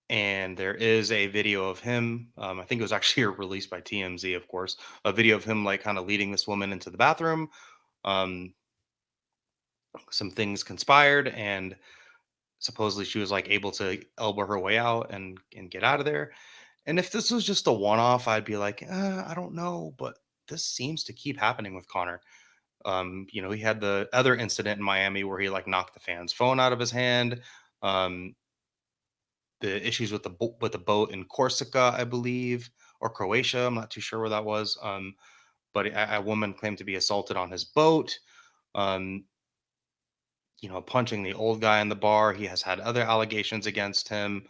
And there is a video of him. I think it was actually released by TMZ, of course. A video of him like kind of leading this woman into the bathroom. Um, some things conspired, and supposedly she was like able to elbow her way out and get out of there. And if this was just a one off, I'd be like, I don't know, but this seems to keep happening with Connor. He had the other incident in Miami where he like knocked the fan's phone out of his hand. Um, the issues with the boat in Corsica, I believe, or Croatia. I'm not too sure where that was. But a woman claimed to be assaulted on his boat. Um, Punching the old guy in the bar. He has had other allegations against him.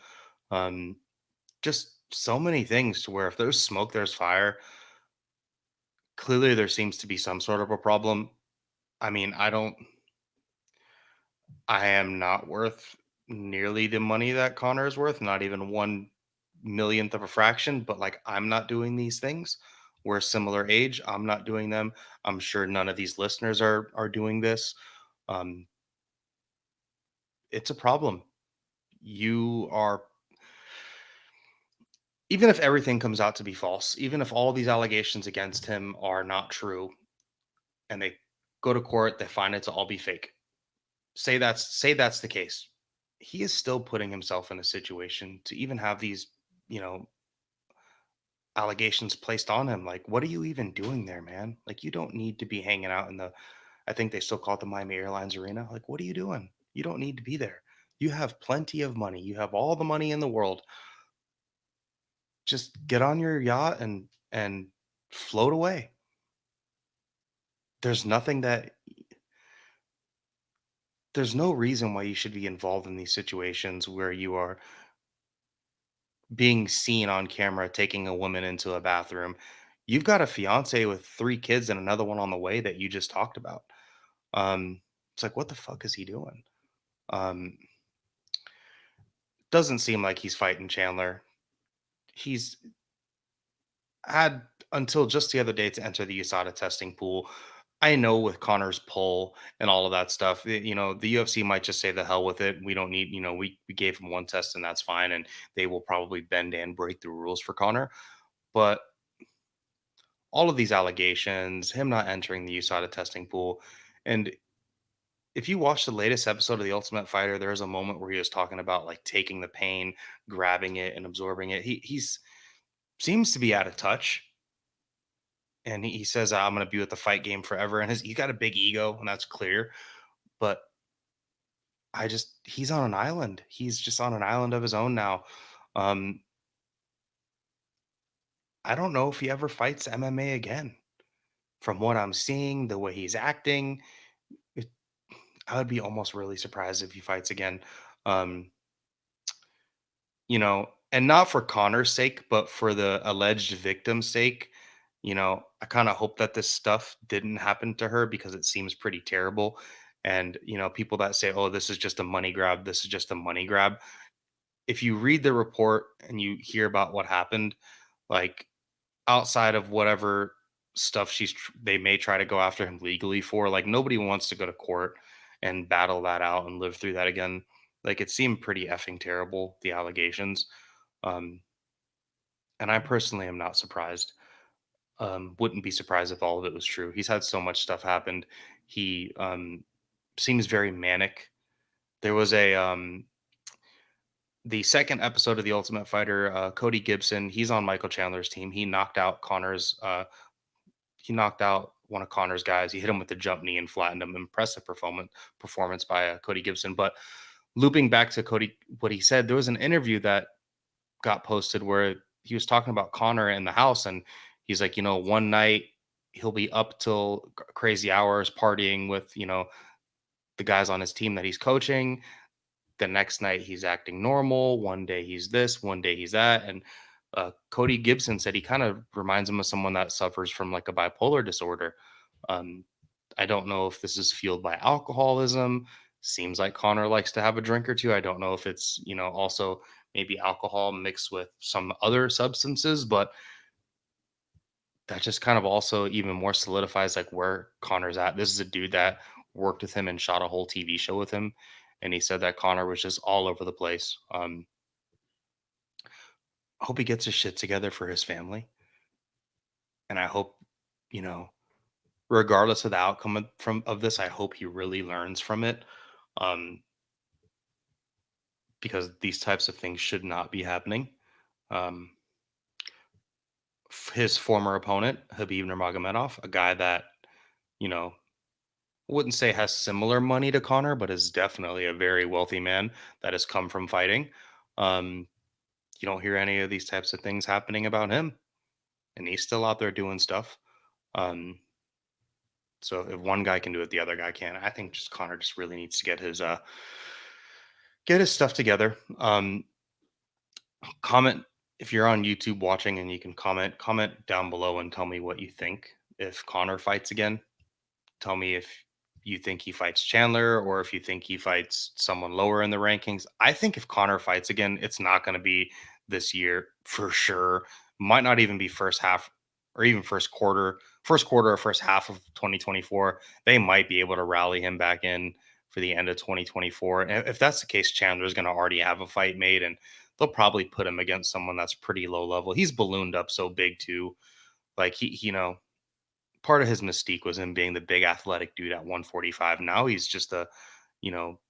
Um, just so many things to where if there's smoke, there's fire. Clearly, there seems to be some sort of a problem. I mean, I am not worth nearly the money that Connor is worth, not even 1 millionth of a fraction, but like I'm not doing these things. We're similar age. I'm not doing them. I'm sure none of these listeners are doing this. Um, it's a problem. you are, even if everything comes out to be false, even if all these allegations against him are not true, and they go to court, they find it to all be fake. Say that's the case. He is still putting himself in a situation to even have these, you know, allegations placed on him. Like, what are you even doing there, man? Like, you don't need to be hanging out in the, I think they still call it the Miami Airlines Arena. Like, what are you doing? You don't need to be there. You have plenty of money. You have all the money in the world. Just get on your yacht and float away. There's nothing that there's no reason why you should be involved in these situations where you are being seen on camera taking a woman into a bathroom. You've got a fiance with 3 kids and another one on the way that you just talked about. It's like, what the fuck is he doing? Um, doesn't seem like he's fighting Chandler. He's had until just the other day to enter the USADA testing pool. I know with Connor's pull and all of that stuff, the UFC might just say the hell with it. We don't need, we gave him one test and that's fine. And they will probably bend and break the rules for Connor. But all of these allegations, him not entering the USADA testing pool, and if you watch the latest episode of The Ultimate Fighter, there was a moment where he was talking about like taking the pain, grabbing it, and absorbing it. He's seems to be out of touch, and he says, "I'm going to be with the fight game forever." And he's got a big ego, and that's clear. But he's on an island. He's just on an island of his own now. Um, I don't know if he ever fights MMA again. From what I'm seeing, the way he's acting, it, I would be almost really surprised if he fights again. Um, and not for Connor's sake, but for the alleged victim's sake. I kind of hope that this stuff didn't happen to her because it seems pretty terrible. And, people that say, oh, this is just a money grab, this is just a money grab. If you read the report and you hear about what happened, like outside of whatever stuff they may try to go after him legally for, like nobody wants to go to court and battle that out and live through that again. Like it seemed pretty effing terrible, the allegations. Um, and I personally am not surprised. Wouldn't be surprised if all of it was true. He's had so much stuff happened. He seems very manic. There was the second episode of The Ultimate Fighter, Cody Gibson. He's on Michael Chandler's team. He knocked out one of Connor's guys. He hit him with the jump knee and flattened him. Impressive performance by Cody Gibson. But looping back to Cody, what he said, there was an interview that got posted where he was talking about Connor in the house, and he's like, one night he'll be up till crazy hours partying with, the guys on his team that he's coaching. The next night he's acting normal. One day he's this, one day he's that. And Cody Gibson said he kind of reminds him of someone that suffers from like a bipolar disorder. Um, I don't know if this is fueled by alcoholism. Seems like Connor likes to have a drink or two. I don't know if it's, also maybe alcohol mixed with some other substances, but that just kind of also even more solidifies like where Connor's at. This is a dude that worked with him and shot a whole TV show with him. And he said that Connor was just all over the place. I hope he gets his shit together for his family. And I hope, you know, regardless of the outcome of this, I hope he really learns from it. Um, because these types of things should not be happening. Um, his former opponent, Habib Nurmagomedov, a guy that, you know, wouldn't say has similar money to Connor, but is definitely a very wealthy man that has come from fighting. Um, you don't hear any of these types of things happening about him, and he's still out there doing stuff. Um, so if one guy can do it, the other guy can. I think just Connor just really needs to get his stuff together. Comment if you're on YouTube watching and you can comment down below and tell me what you think if Connor fights again. Tell me if you think he fights Chandler or if you think he fights someone lower in the rankings. I think if Connor fights again, it's not going to be this year for sure. Might not even be first half or even first quarter or first half of 2024. They might be able to rally him back in for the end of 2024. And if that's the case, Chandler's going to already have a fight made, and they'll probably put him against someone that's pretty low level. He's ballooned up so big too. Like part of his mystique was him being the big athletic dude at 145. Now he's just a, you know,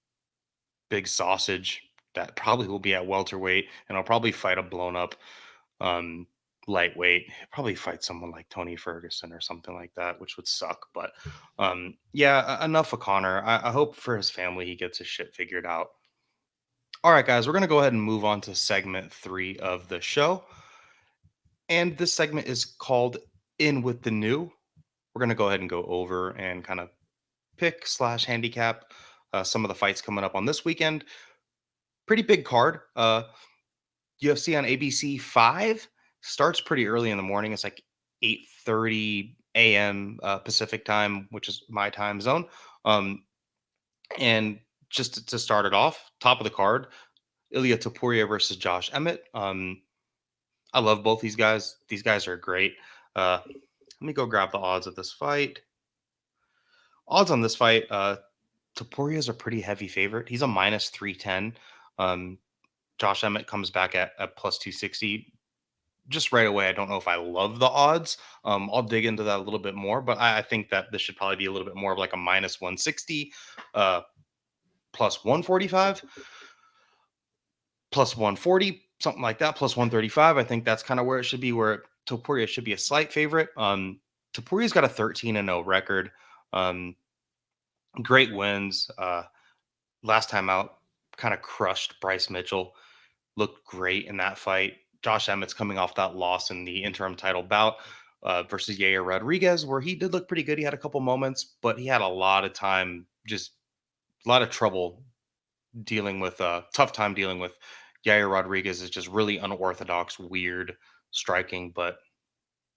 big sausage that probably will be at welterweight, and I'll probably fight a blown up um lightweight. He'll probably fight someone like Tony Ferguson or something like that, which would suck. But yeah, enough of Connor. I hope for his family he gets his shit figured out. All right, guys, we're gonna go ahead and move on to segment 3 of the show. And this segment is called In with the New. We're gonna go ahead and go over and kind of pick slash handicap some of the fights coming up on this weekend. Pretty big card. UFC on ABC 5 starts pretty early in the morning. It's like 8:30 a.m. Pacific time, which is my time zone. Um, and just to start it off, top of the card, Ilia Topuria versus Josh Emmett. I love both these guys. These guys are great. Let me go grab the odds of this fight. Odds on this fight, Topuria is a pretty heavy favorite. He's a minus 310. Um, Josh Emmett comes back at plus 260. Just right away, I don't know if I love the odds. I'll dig into that a little bit more, but I think that this should probably be a little bit more of like a minus 160, plus 145, plus 140, something like that, plus 135. I think that's kind of where it should be, where Topuria should be a slight favorite. Topuria's got a 13-0 record. Great wins. Last time out, kind of crushed Bryce Mitchell. Looked great in that fight. Josh Emmett's coming off that loss in the interim title bout versus Yair Rodriguez, where he did look pretty good. He had a couple moments, but he had a lot of time, just a lot of trouble dealing with, tough time dealing with Yair Rodriguez. Is just really unorthodox, weird striking, but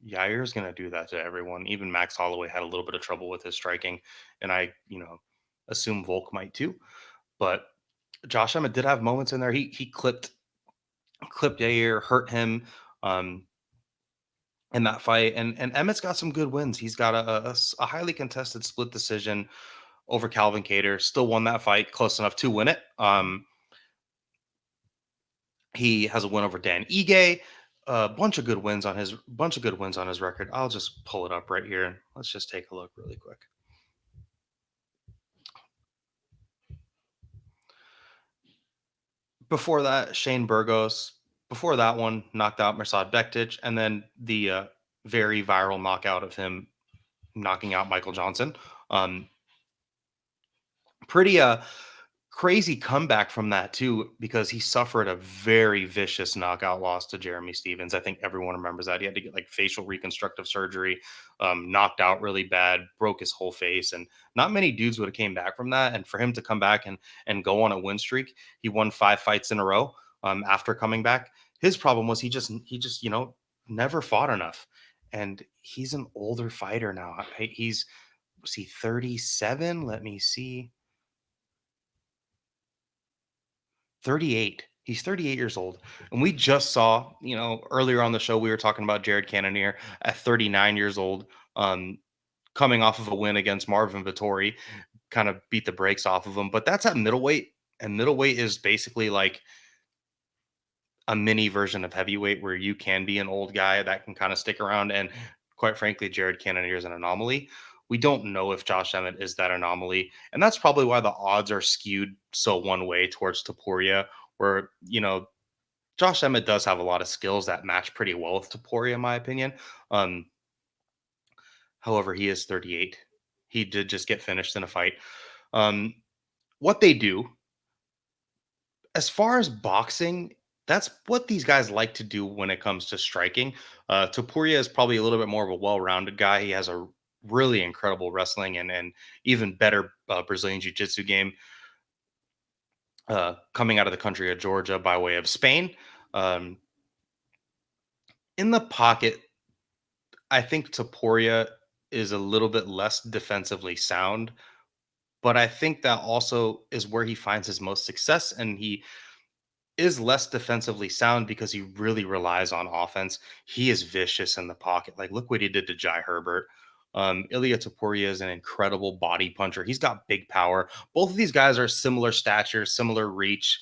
Yair's going to do that to everyone. Even Max Holloway had a little bit of trouble with his striking, and I, assume Volk might too. But Josh Emmett did have moments in there. He clipped Yair, hurt him um, in that fight, and Emmett's got some good wins. He's got a highly contested split decision over Calvin Cater. Still won that fight, close enough to win it. He has a win over Dan Ige. A bunch of good wins on his record. I'll just pull it up right here and let's just take a look really quick. Before that, Shane Burgos. Before that one, knocked out Mirsad Bektic, and then the very viral knockout of him knocking out Michael Johnson. Pretty crazy comeback from that too, because he suffered a very vicious knockout loss to Jeremy Stevens. I think everyone remembers that. He had to get like facial reconstructive surgery, knocked out really bad, broke his whole face, and not many dudes would have came back from that. And for him to come back and go on a win streak, he won 5 fights in a row after coming back. His problem was he just never fought enough, and he's an older fighter now. Was he 37? Let me see. 38. He's 38 years old. And we just saw, earlier on the show, we were talking about Jared Cannonier at 39 years old, coming off of a win against Marvin Vettori, kind of beat the brakes off of him. But that's at middleweight. And middleweight is basically like a mini version of heavyweight, where you can be an old guy that can kind of stick around. And quite frankly, Jared Cannonier is an anomaly. We don't know if Josh Emmett is that anomaly. And that's probably why the odds are skewed so one way towards Topuria, where, Josh Emmett does have a lot of skills that match pretty well with Topuria, in my opinion. However, he is 38. He did just get finished in a fight. What they do, as far as boxing, that's what these guys like to do when it comes to striking. Topuria is probably a little bit more of a well-rounded guy. He has a really incredible wrestling and even better Brazilian jiu-jitsu game, coming out of the country of Georgia by way of Spain. In the pocket, I think Topuria is a little bit less defensively sound, but I think that also is where he finds his most success, and he is less defensively sound because he really relies on offense. He is vicious in the pocket. Like, look what he did to Jai Herbert. Ilia Topuria is an incredible body puncher. He's got big power. Both of these guys are similar stature, similar reach,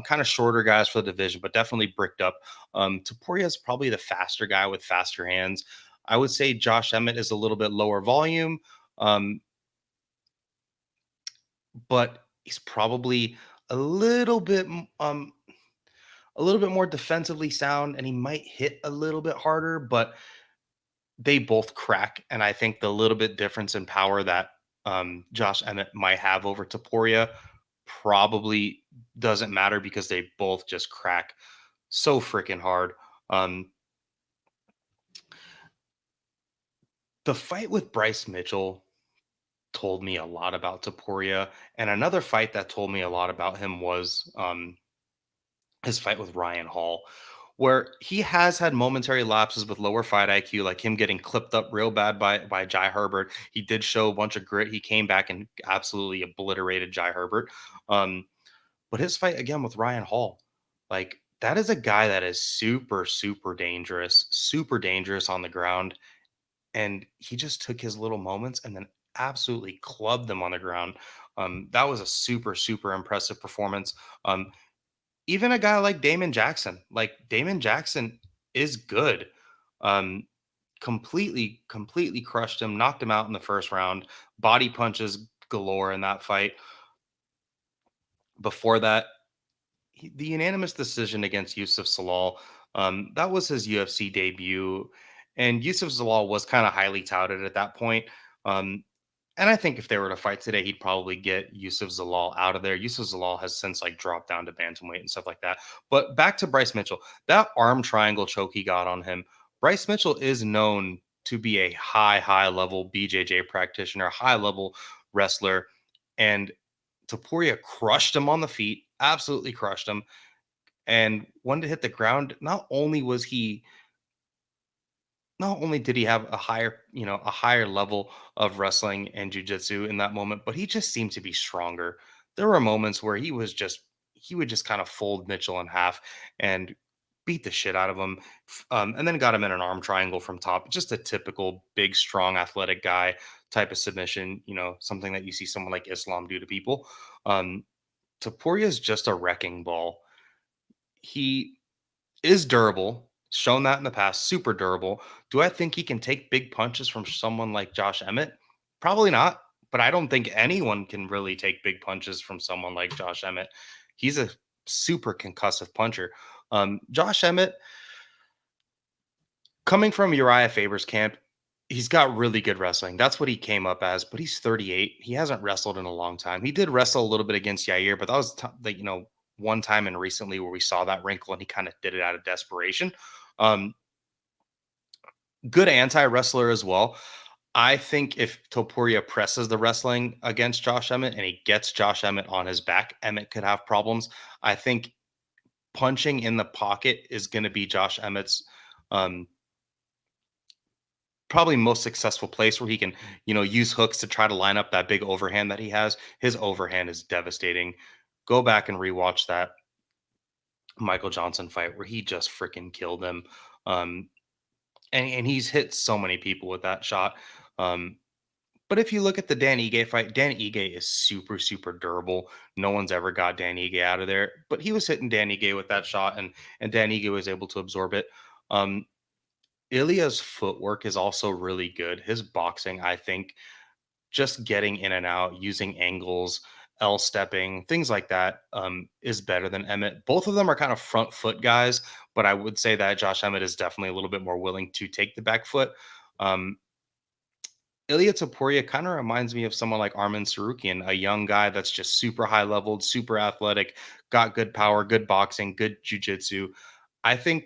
kind of shorter guys for the division, but definitely bricked up. Topuria is probably the faster guy with faster hands. I would say Josh Emmett is a little bit lower volume, um, but he's probably a little bit a little bit more defensively sound, and he might hit a little bit harder, but they both crack. And I think the little bit difference in power that Josh Emmett might have over Topuria probably doesn't matter because they both just crack so freaking hard. Um, the fight with Bryce Mitchell told me a lot about Topuria, and another fight that told me a lot about him was his fight with Ryan Hall, where he has had momentary lapses with lower fight IQ, like him getting clipped up real bad by Jai Herbert. He did show a bunch of grit. He came back and absolutely obliterated Jai Herbert. Um, but his fight again with Ryan Hall, like that is a guy that is super dangerous on the ground. And he just took his little moments and then absolutely clubbed them on the ground. That was a super impressive performance. Even a guy like Damon Jackson is good. Um, completely crushed him, knocked him out in the first round, body punches galore in that fight. Before that, the unanimous decision against Yusuf Salal, that was his UFC debut. And Yusuf Zalal was kind of highly touted at that point. Um, and I think if they were to fight today, he'd probably get Yusuf Zalal out of there. Yusuf Zalal has since like dropped down to bantamweight and stuff like that. But back to Bryce Mitchell, that arm triangle choke he got on him. Bryce Mitchell is known to be a high level BJJ practitioner, high level wrestler, and Topuria crushed him on the feet, absolutely crushed him. And when to hit the ground, not only did he have a higher level of wrestling and jujitsu in that moment, but he just seemed to be stronger. There were moments where he would just kind of fold Mitchell in half and beat the shit out of him, and then got him in an arm triangle from top. Just a typical big, strong, athletic guy type of submission. Something that you see someone like Islam do to people. Topuria is just a wrecking ball. He is durable, shown that in the past, super durable. Do I think he can take big punches from someone like Josh Emmett? Probably not, but I don't think anyone can really take big punches from someone like Josh Emmett. He's a super concussive puncher. Josh Emmett, coming from Uriah Faber's camp, he's got really good wrestling. That's what he came up as, but he's 38. He hasn't wrestled in a long time. He did wrestle a little bit against Yair, but that was one time and recently where we saw that wrinkle and he kind of did it out of desperation. Um, Good anti-wrestler as well. I think if Topuria presses the wrestling against Josh Emmett and he gets Josh Emmett on his back, Emmett could have problems. I think punching in the pocket is going to be Josh Emmett's um, probably most successful place where he can, use hooks to try to line up that big overhand that he has. His overhand is devastating. Go back and rewatch that Michael Johnson fight where he just freaking killed him. Um, and he's hit so many people with that shot. Um, but if you look at the Dan Ige fight, Dan Ige is super durable. No one's ever got Dan Ige out of there, but he was hitting Dan Ige with that shot, and Dan Ige was able to absorb it. Ilia's footwork is also really good. His boxing, I think, just getting in and out, using angles, L stepping, things like that, is better than Emmett. Both of them are kind of front foot guys, but I would say that Josh Emmett is definitely a little bit more willing to take the back foot. Um, Ilia Topuria kind of reminds me of someone like Arman Tsarukyan, a young guy that's just super high leveled, super athletic, got good power, good boxing, good jujitsu. I think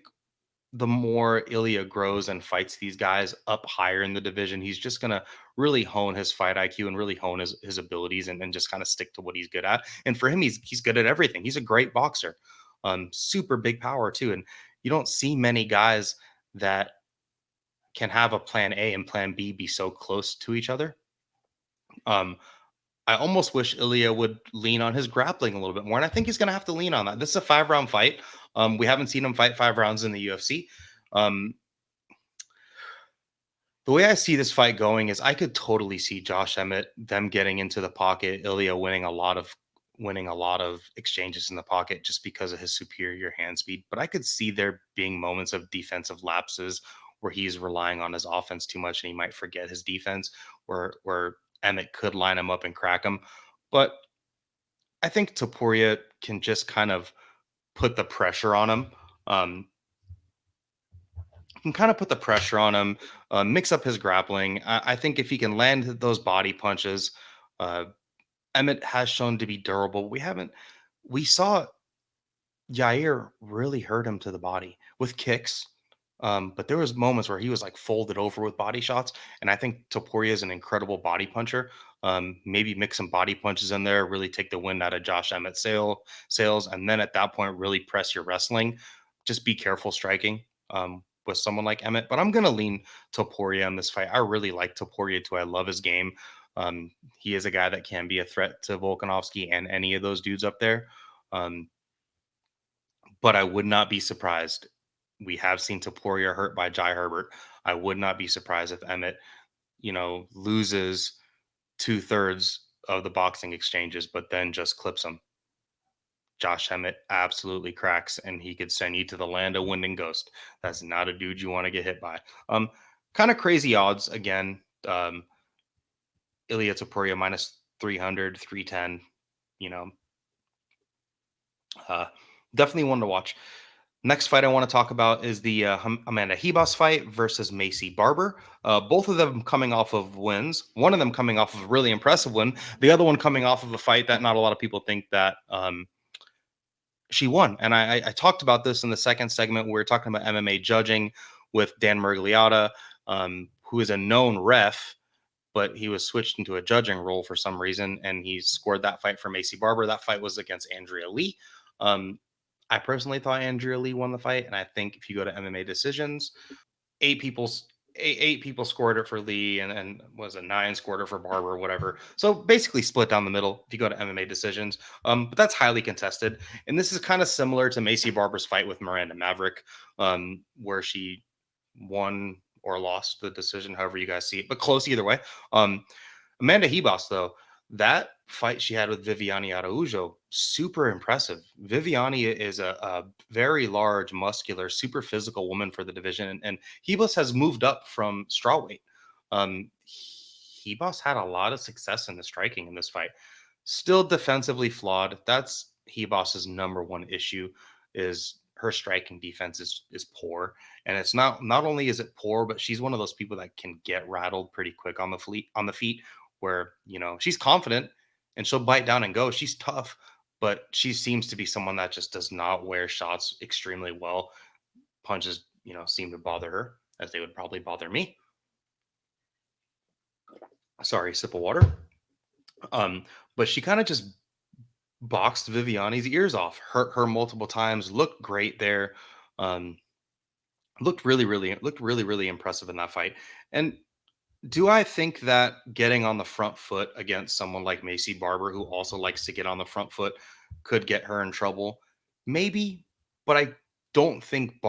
the more Ilia grows and fights these guys up higher in the division, he's just going to really hone his fight IQ and really hone his abilities and just kind of stick to what he's good at. And for him, he's good at everything. He's a great boxer, super big power too. And you don't see many guys that can have a plan A and plan B be so close to each other. Um, I almost wish Ilia would lean on his grappling a little bit more. And I think he's going to have to lean on that. This is a 5-round fight. We haven't seen him fight 5 rounds in the UFC. Um, The way I see this fight going is I could totally see Josh Emmett them getting into the pocket, Ilia winning a lot of exchanges in the pocket just because of his superior hand speed. But I could see there being moments of defensive lapses where he's relying on his offense too much and he might forget his defense, where Emmett could line him up and crack him. But I think Topuria can just kind of put the pressure on him. Um, can kind of put the pressure on him, mix up his grappling. I think if he can land those body punches, uh, Emmett has shown to be durable. We saw Yair really hurt him to the body with kicks. But there was moments where he was like folded over with body shots, and I think Topuria is an incredible body puncher. Maybe mix some body punches in there, really take the wind out of Josh Emmett's sails, and then at that point, really press your wrestling. Just be careful striking with someone like Emmett. But I'm gonna lean Topuria in this fight. I really like Topuria too. I love his game. He is a guy that can be a threat to Volkanovski and any of those dudes up there. Um, but I would not be surprised. We have seen Topuria hurt by Jai Herbert. I would not be surprised if Emmett, loses 2/3 of the boxing exchanges, but then just clips him. Josh Emmett absolutely cracks, and he could send you to the land of wind and ghost. That's not a dude you want to get hit by. Kind of crazy odds again. Ilia Topuria minus 300, 310. You know, uh, definitely one to watch. Next fight I want to talk about is the Amanda Ribas fight versus Maycee Barber. Both of them coming off of wins. One of them coming off of a really impressive win. The other one coming off of a fight that not a lot of people think that she won. And I talked about this in the second segment. We were talking about MMA judging with Dan Mergliotta, who is a known ref, but he was switched into a judging role for some reason, and he scored that fight for Maycee Barber. That fight was against Andrea Lee. I personally thought Andrea Lee won the fight, and I think if you go to MMA decisions, eight people eight people scored it for Lee, and was it nine scored it for Barber, or whatever. So basically split down the middle if you go to MMA decisions. But that's highly contested, and this is kind of similar to Maycee Barber's fight with Miranda Maverick, where she won or lost the decision, however you guys see it, but close either way. Amanda Ribas, though, that fight she had with Viviane Araujo, super impressive. Viviane is a very large, muscular, super physical woman for the division, and Ribas has moved up from strawweight. Ribas had a lot of success in the striking in this fight. Still defensively flawed. That's Ribas's number one issue is her striking defense is poor. And it's not only is it poor, but she's one of those people that can get rattled pretty quick on the feet where, she's confident and she'll bite down and go. She's tough, but she seems to be someone that just does not wear shots extremely well. Punches, seem to bother her as they would probably bother me. Sorry, sip of water. Um, but she kind of just boxed Viviane's ears off, hurt her multiple times, looked great there. Um, looked really impressive in that fight. And do I think that getting on the front foot against someone like Maycee Barber, who also likes to get on the front foot, could get her in trouble? Maybe, but I don't think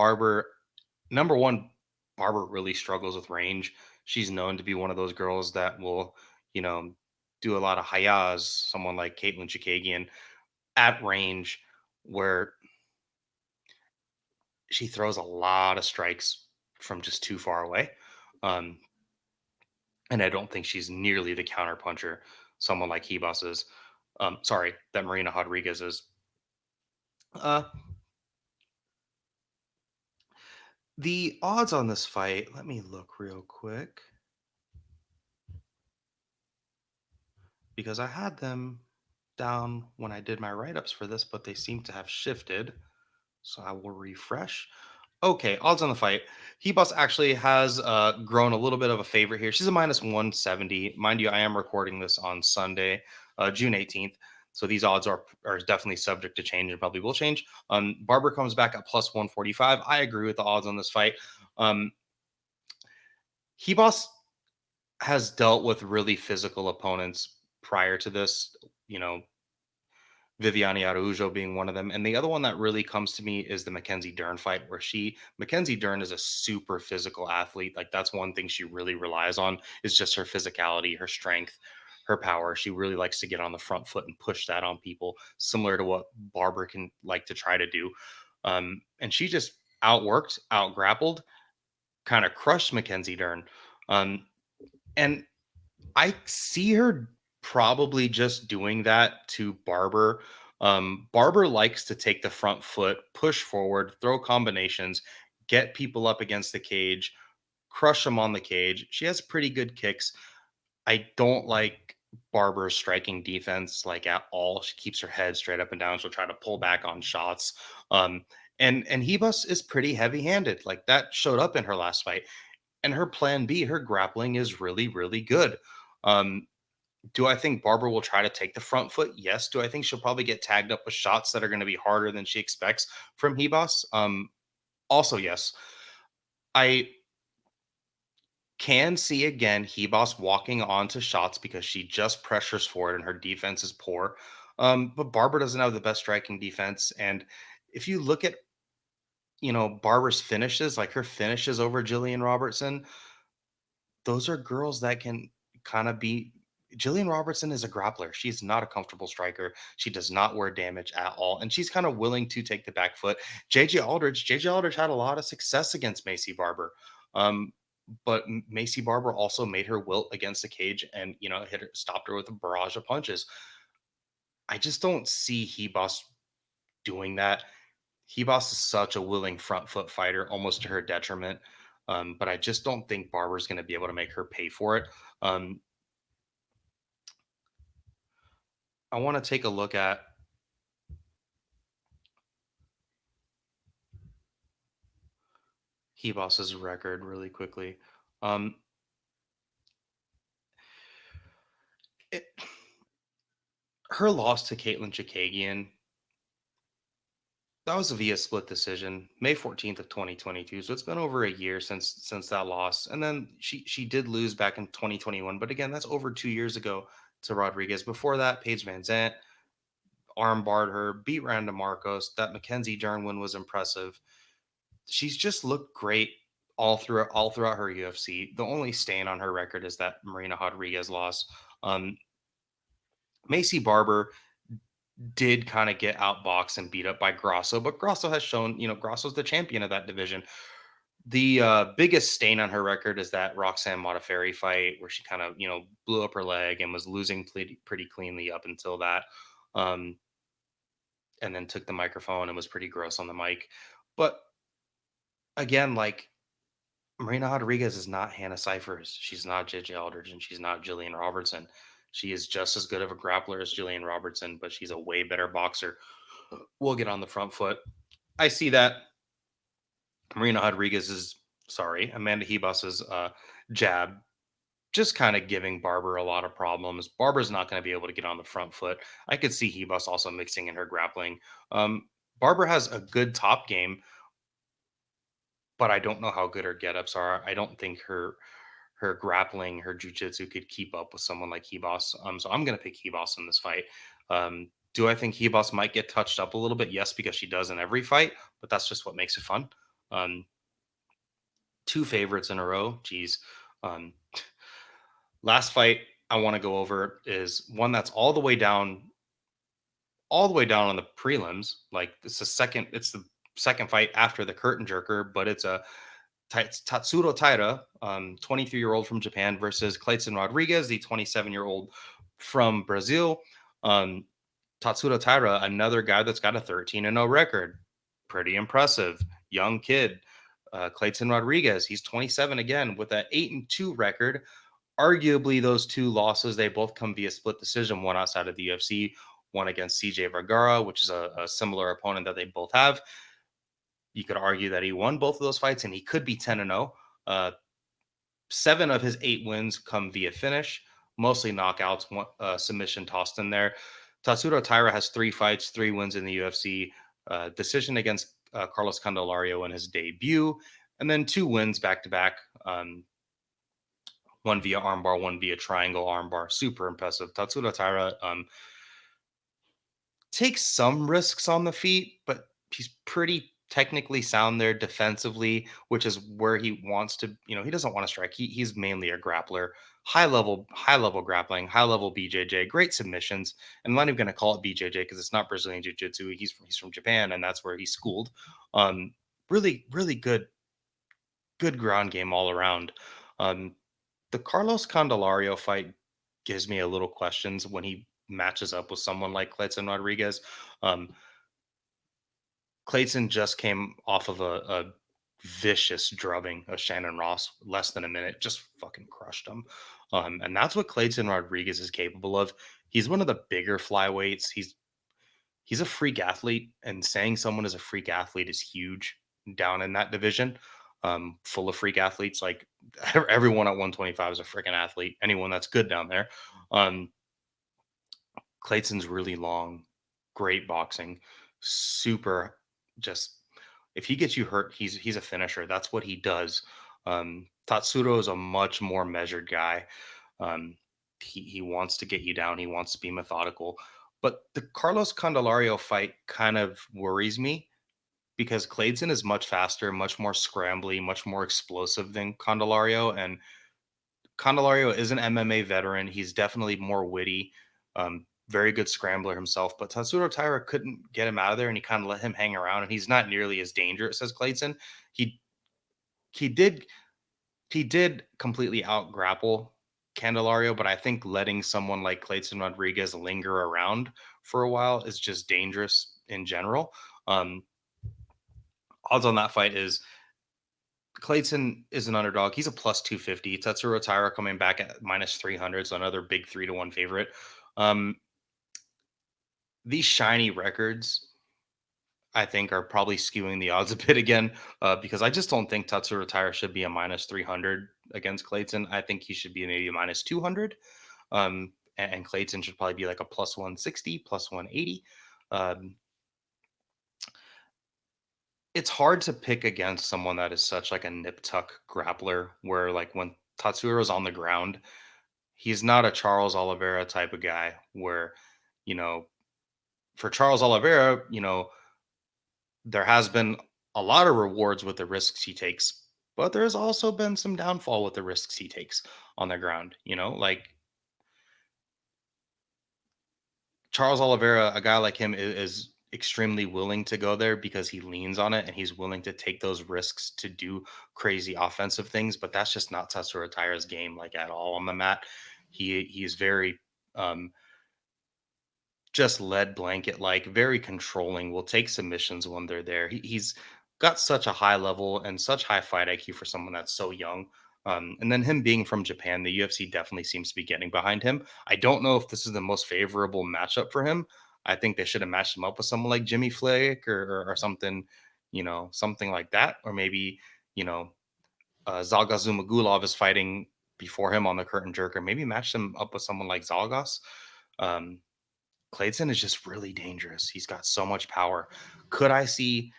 number one, Barber really struggles with range. She's known to be one of those girls that will, you know, do a lot of hayas, someone like Caitlin Chikagian at range, where she throws a lot of strikes from just too far away. Um, and I don't think she's nearly the counter puncher someone like Ribas is. Sorry, that Marina Rodriguez is. Uh, the odds on this fight, let me look real quick because I had them down when I did my write ups for this, but they seem to have shifted. So I will refresh. Okay, odds on the fight. Ribas actually has grown a little bit of a favorite here. She's a minus 170. Mind you, I am recording this on Sunday, June 18th. So these odds are definitely subject to change and probably will change. Barber comes back at plus 145. I agree with the odds on this fight. Ribas has dealt with really physical opponents prior to this. You know, Viviane Araújo being one of them. And the other one that really comes to me is the Mackenzie Dern fight, where Mackenzie Dern is a super physical athlete. Like that's one thing she really relies on is just her physicality, her strength, her power. She really likes to get on the front foot and push that on people, similar to what Barber can like to try to do. And she just outworked, out grappled, kind of crushed Mackenzie Dern. Um, and I see her probably just doing that to Barber. Barber likes to take the front foot, push forward, throw combinations, get people up against the cage, crush them on the cage. She has pretty good kicks. I don't like Barber's striking defense like at all. She keeps her head straight up and down. She'll try to pull back on shots. Um, and Hebus is pretty heavy-handed. Like that showed up in her last fight. And her plan B, her grappling is really, really good. Um, do I think Barber will try to take the front foot? Yes. Do I think she'll probably get tagged up with shots that are going to be harder than she expects from Hebos? Also, yes. I can see again Hebos walking onto shots because she just pressures forward and her defense is poor. But Barber doesn't have the best striking defense. And if you look at, Barber's finishes, like her finishes over Jillian Robertson, those are girls that can kind of be. Jillian Robertson is a grappler. She's not a comfortable striker. She does not wear damage at all. And she's kind of willing to take the back foot. JJ Aldridge had a lot of success against Maycee Barber. But Maycee Barber also made her wilt against the cage and, stopped her with a barrage of punches. I just don't see Hebos doing that. Hebos is such a willing front foot fighter, almost to her detriment. But I just don't think Barber's going to be able to make her pay for it. Um, I want to take a look at Hebos's record really quickly. Um, it, her loss to Caitlin Chikagian, that was via split decision, May 14th of 2022. So it's been over a year since that loss. And then she did lose back in 2021, but again, that's over 2 years ago to Rodriguez. Before that, Paige Van Zant arm barred her, beat Randa Marcos. That Mackenzie Dern win was impressive. She's just looked great all throughout her UFC. The only stain on her record is that Marina Rodriguez loss. Um, Maycee Barber did kind of get outboxed and beat up by Grasso, but Grasso has shown, Grasso's the champion of that division. The biggest stain on her record is that Roxanne Modafferi fight where she kind of, blew up her leg and was losing pretty cleanly up until that. Um, and then took the microphone and was pretty gross on the mic. But again, like Marina Rodriguez is not Hannah Cyphers. She's not JJ Aldridge and she's not Jillian Robertson. She is just as good of a grappler as Jillian Robertson, but she's a way better boxer. We'll get on the front foot. I see that Marina Rodriguez is Amanda Hebus's jab just kind of giving Barber a lot of problems. Barber's not going to be able to get on the front foot. I could see Hebus also mixing in her grappling. Barber has a good top game, but I don't know how good her get-ups are. I don't think her grappling, her jujitsu could keep up with someone like Hebos. So I'm gonna pick Hebos in this fight. Do I think Hebos might get touched up a little bit? Yes, because she does in every fight, but that's just what makes it fun. Two favorites in a row. Geez. Um, last fight I want to go over is one that's all the way down on the prelims. Like it's the second fight after the curtain jerker, but it's a Tatsuro Taira, 23-year-old from Japan, versus Clayton Rodriguez, the 27-year-old from Brazil. Tatsuro Taira, another guy that's got a 13-0 record. Pretty impressive. Young kid. Clayton Rodriguez, he's 27 again with an 8-2 record. Arguably, those two losses, they both come via split decision, one outside of the UFC, one against CJ Vergara, which is a similar opponent that they both have. You could argue that he won both of those fights and he could be 10-0. 7 of his 8 wins come via finish, mostly knockouts, one submission tossed in there. Tatsuro Taira has 3 fights, 3 wins in the UFC, decision against Carlos Candelario in his debut, and then 2 wins back to back. One via armbar, one via triangle armbar. Super impressive. Tatsuro Taira, takes some risks on the feet, but he's pretty technically sound there defensively, which is where he wants to, he doesn't want to strike. He's mainly a grappler, high level grappling, high level BJJ, great submissions. And I'm not even going to call it BJJ because it's not Brazilian Jiu-Jitsu. He's from Japan, and that's where he's schooled. Um, really, really good ground game all around. Um, the Carlos Candelario fight gives me a little questions when he matches up with someone like Clayton Rodriguez. Um, Clayton just came off of a vicious drubbing of Shannon Ross, less than a minute, just fucking crushed him. And that's what Clayton Rodriguez is capable of. He's one of the bigger flyweights. He's a freak athlete, and saying someone is a freak athlete is huge down in that division. Full of freak athletes, like everyone at 125 is a freaking athlete. Anyone that's good down there. Um, Clayton's really long, great boxing, super just if he gets you hurt, he's a finisher. That's what he does. Tatsuro is a much more measured guy. Um, he wants to get you down. He wants to be methodical. But the Carlos Candelario fight kind of worries me because Clayton is much faster, much more scrambly, much more explosive than Candelario. And Candelario is an MMA veteran. He's definitely more witty, very good scrambler himself. But Tatsuro Taira couldn't get him out of there, and he kind of let him hang around. And he's not nearly as dangerous as Clayton. He he did he did completely out grapple Candelario, but I think letting someone like Clayton Rodriguez linger around for a while is just dangerous in general. Um, Odds on that fight is Clayton is an underdog. He's a plus 250. Tatsuro Taira coming back at minus 300, so another big 3-1 favorite. Um, these shiny records, I think, are probably skewing the odds a bit again because I just don't think Tatsuro Taira should be a minus 300 against Clayton. I think he should be maybe a minus 200. And Clayton should probably be like a plus 160, plus 180. Um, it's hard to pick against someone that is such like a nip tuck grappler where like when Tatsuro's on the ground, he's not a Charles Oliveira type of guy where, you know, for Charles Oliveira, there has been a lot of rewards with the risks he takes, but there's also been some downfall with the risks he takes on the ground, like Charles Oliveira, a guy like him is extremely willing to go there because he leans on it and he's willing to take those risks to do crazy offensive things. But that's just not Tatsuro Taira's game, like at all on the mat. He's very um, just lead blanket, like very controlling. Will take submissions when they're there. He's got such a high level and such high fight IQ for someone that's so young. And then him being from Japan, the UFC definitely seems to be getting behind him. I don't know if this is the most favorable matchup for him. I think they should have matched him up with someone like Jimmy Flick or something, something like that. Or maybe, you know, Zalgas Zumagulov is fighting before him on the curtain jerk, or maybe match him up with someone like Zalgas. Um, Clayton is just really dangerous. He's got so much power. Could I see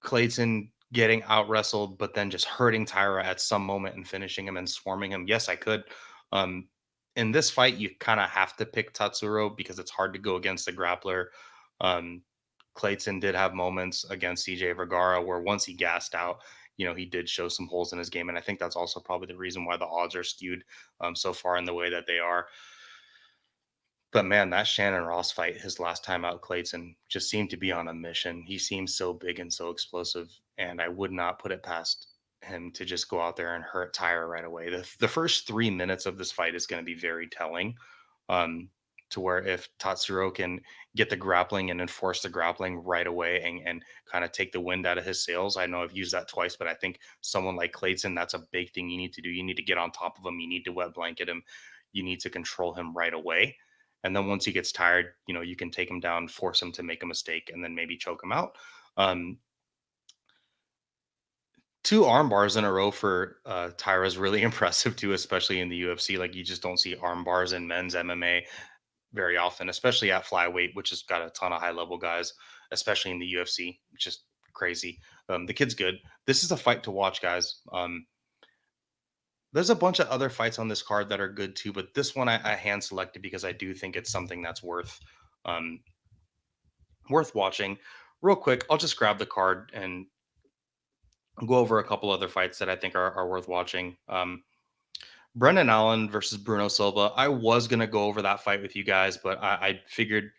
Clayton getting out wrestled, but then just hurting Tyra at some moment and finishing him and swarming him? Yes, I could. Um, in this fight, you kind of have to pick Tatsuro because it's hard to go against the grappler. Um, Clayton did have moments against CJ Vergara where once he gassed out, he did show some holes in his game. And I think that's also probably the reason why the odds are skewed so far in the way that they are. But man, that Shannon Ross fight, his last time out, Clayton just seemed to be on a mission. He seems so big and so explosive, and I would not put it past him to just go out there and hurt Tyra right away. The first 3 minutes of this fight is going to be very telling. Um, to where if Tatsuro can get the grappling and enforce the grappling right away and kind of take the wind out of his sails. I know I've used that twice, but I think someone like Clayton, that's a big thing you need to do. You need to get on top of him. You need to wet blanket him. You need to control him right away. And then once he gets tired, you can take him down, force him to make a mistake, and then maybe choke him out. Um, Two arm bars in a row for Tyra is really impressive too, especially in the UFC. Like you just don't see arm bars in men's MMA very often, especially at flyweight, which has got a ton of high level guys, especially in the UFC. Just crazy. The kid's good. This is a fight to watch, guys. There's a bunch of other fights on this card that are good too, but this one I hand selected because I do think it's something that's worth um, worth watching. Real quick, I'll just grab the card and go over a couple other fights that I think are worth watching. Brendan Allen versus Bruno Silva. I was gonna go over that fight with you guys, but I figured,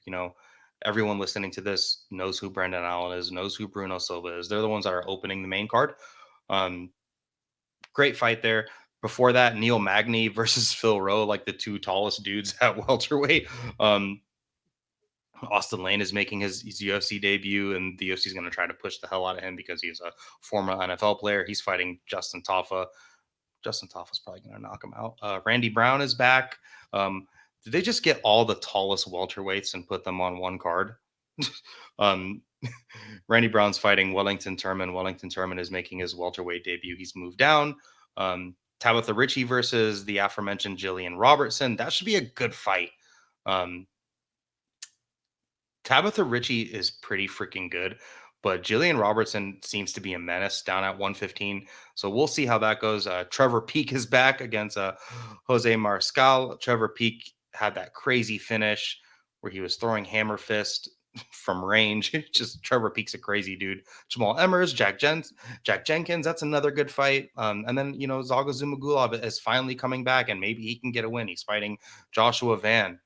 everyone listening to this knows who Brendan Allen is, knows who Bruno Silva is. They're the ones that are opening the main card. Um, Great fight there. Before that, Neil Magny versus Phil Rowe, like the two tallest dudes at welterweight. Um, Austin Lane is making his UFC debut, and the UFC is going to try to push the hell out of him because he's a former NFL player. He's fighting Justin Taffa. Justin Taffa's probably going to knock him out. Randy Brown is back. Did they just get all the tallest welterweights and put them on one card? um, Randy Brown's fighting Wellington Turman. Wellington Turman is making his welterweight debut. He's moved down. Tabitha Ritchie versus the aforementioned Jillian Robertson. That should be a good fight. Tabitha Ritchie is pretty freaking good, but Jillian Robertson seems to be a menace down at 115. So we'll see how that goes. Trevor Peek is back against Jose Mariscal. Trevor Peek had that crazy finish where he was throwing hammer fist from range. Just Trevor Peek's a crazy dude. Jamal Emmers, Jack Jenkins, that's another good fight. And then, Zaga Zumagulov is finally coming back, and maybe he can get a win. He's fighting Joshua Van.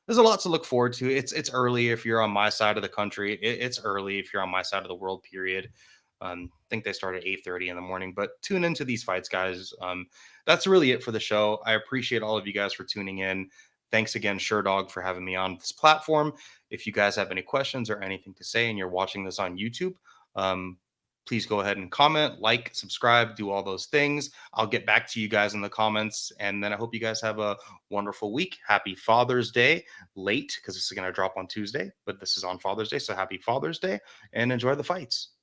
There's a lot to look forward to. It's early if you're on my side of the country. It's early if you're on my side of the world. Period. I think they start at 8:30 in the morning. But tune into these fights, guys. That's really it for the show. I appreciate all of you guys for tuning in. Thanks again, Sherdog, for having me on this platform. If you guys have any questions or anything to say, and you're watching this on YouTube, please go ahead and comment, like, subscribe, do all those things. I'll get back to you guys in the comments. And then I hope you guys have a wonderful week. Happy Father's Day, late, because this is going to drop on Tuesday, but this is on Father's Day. So happy Father's Day, and enjoy the fights.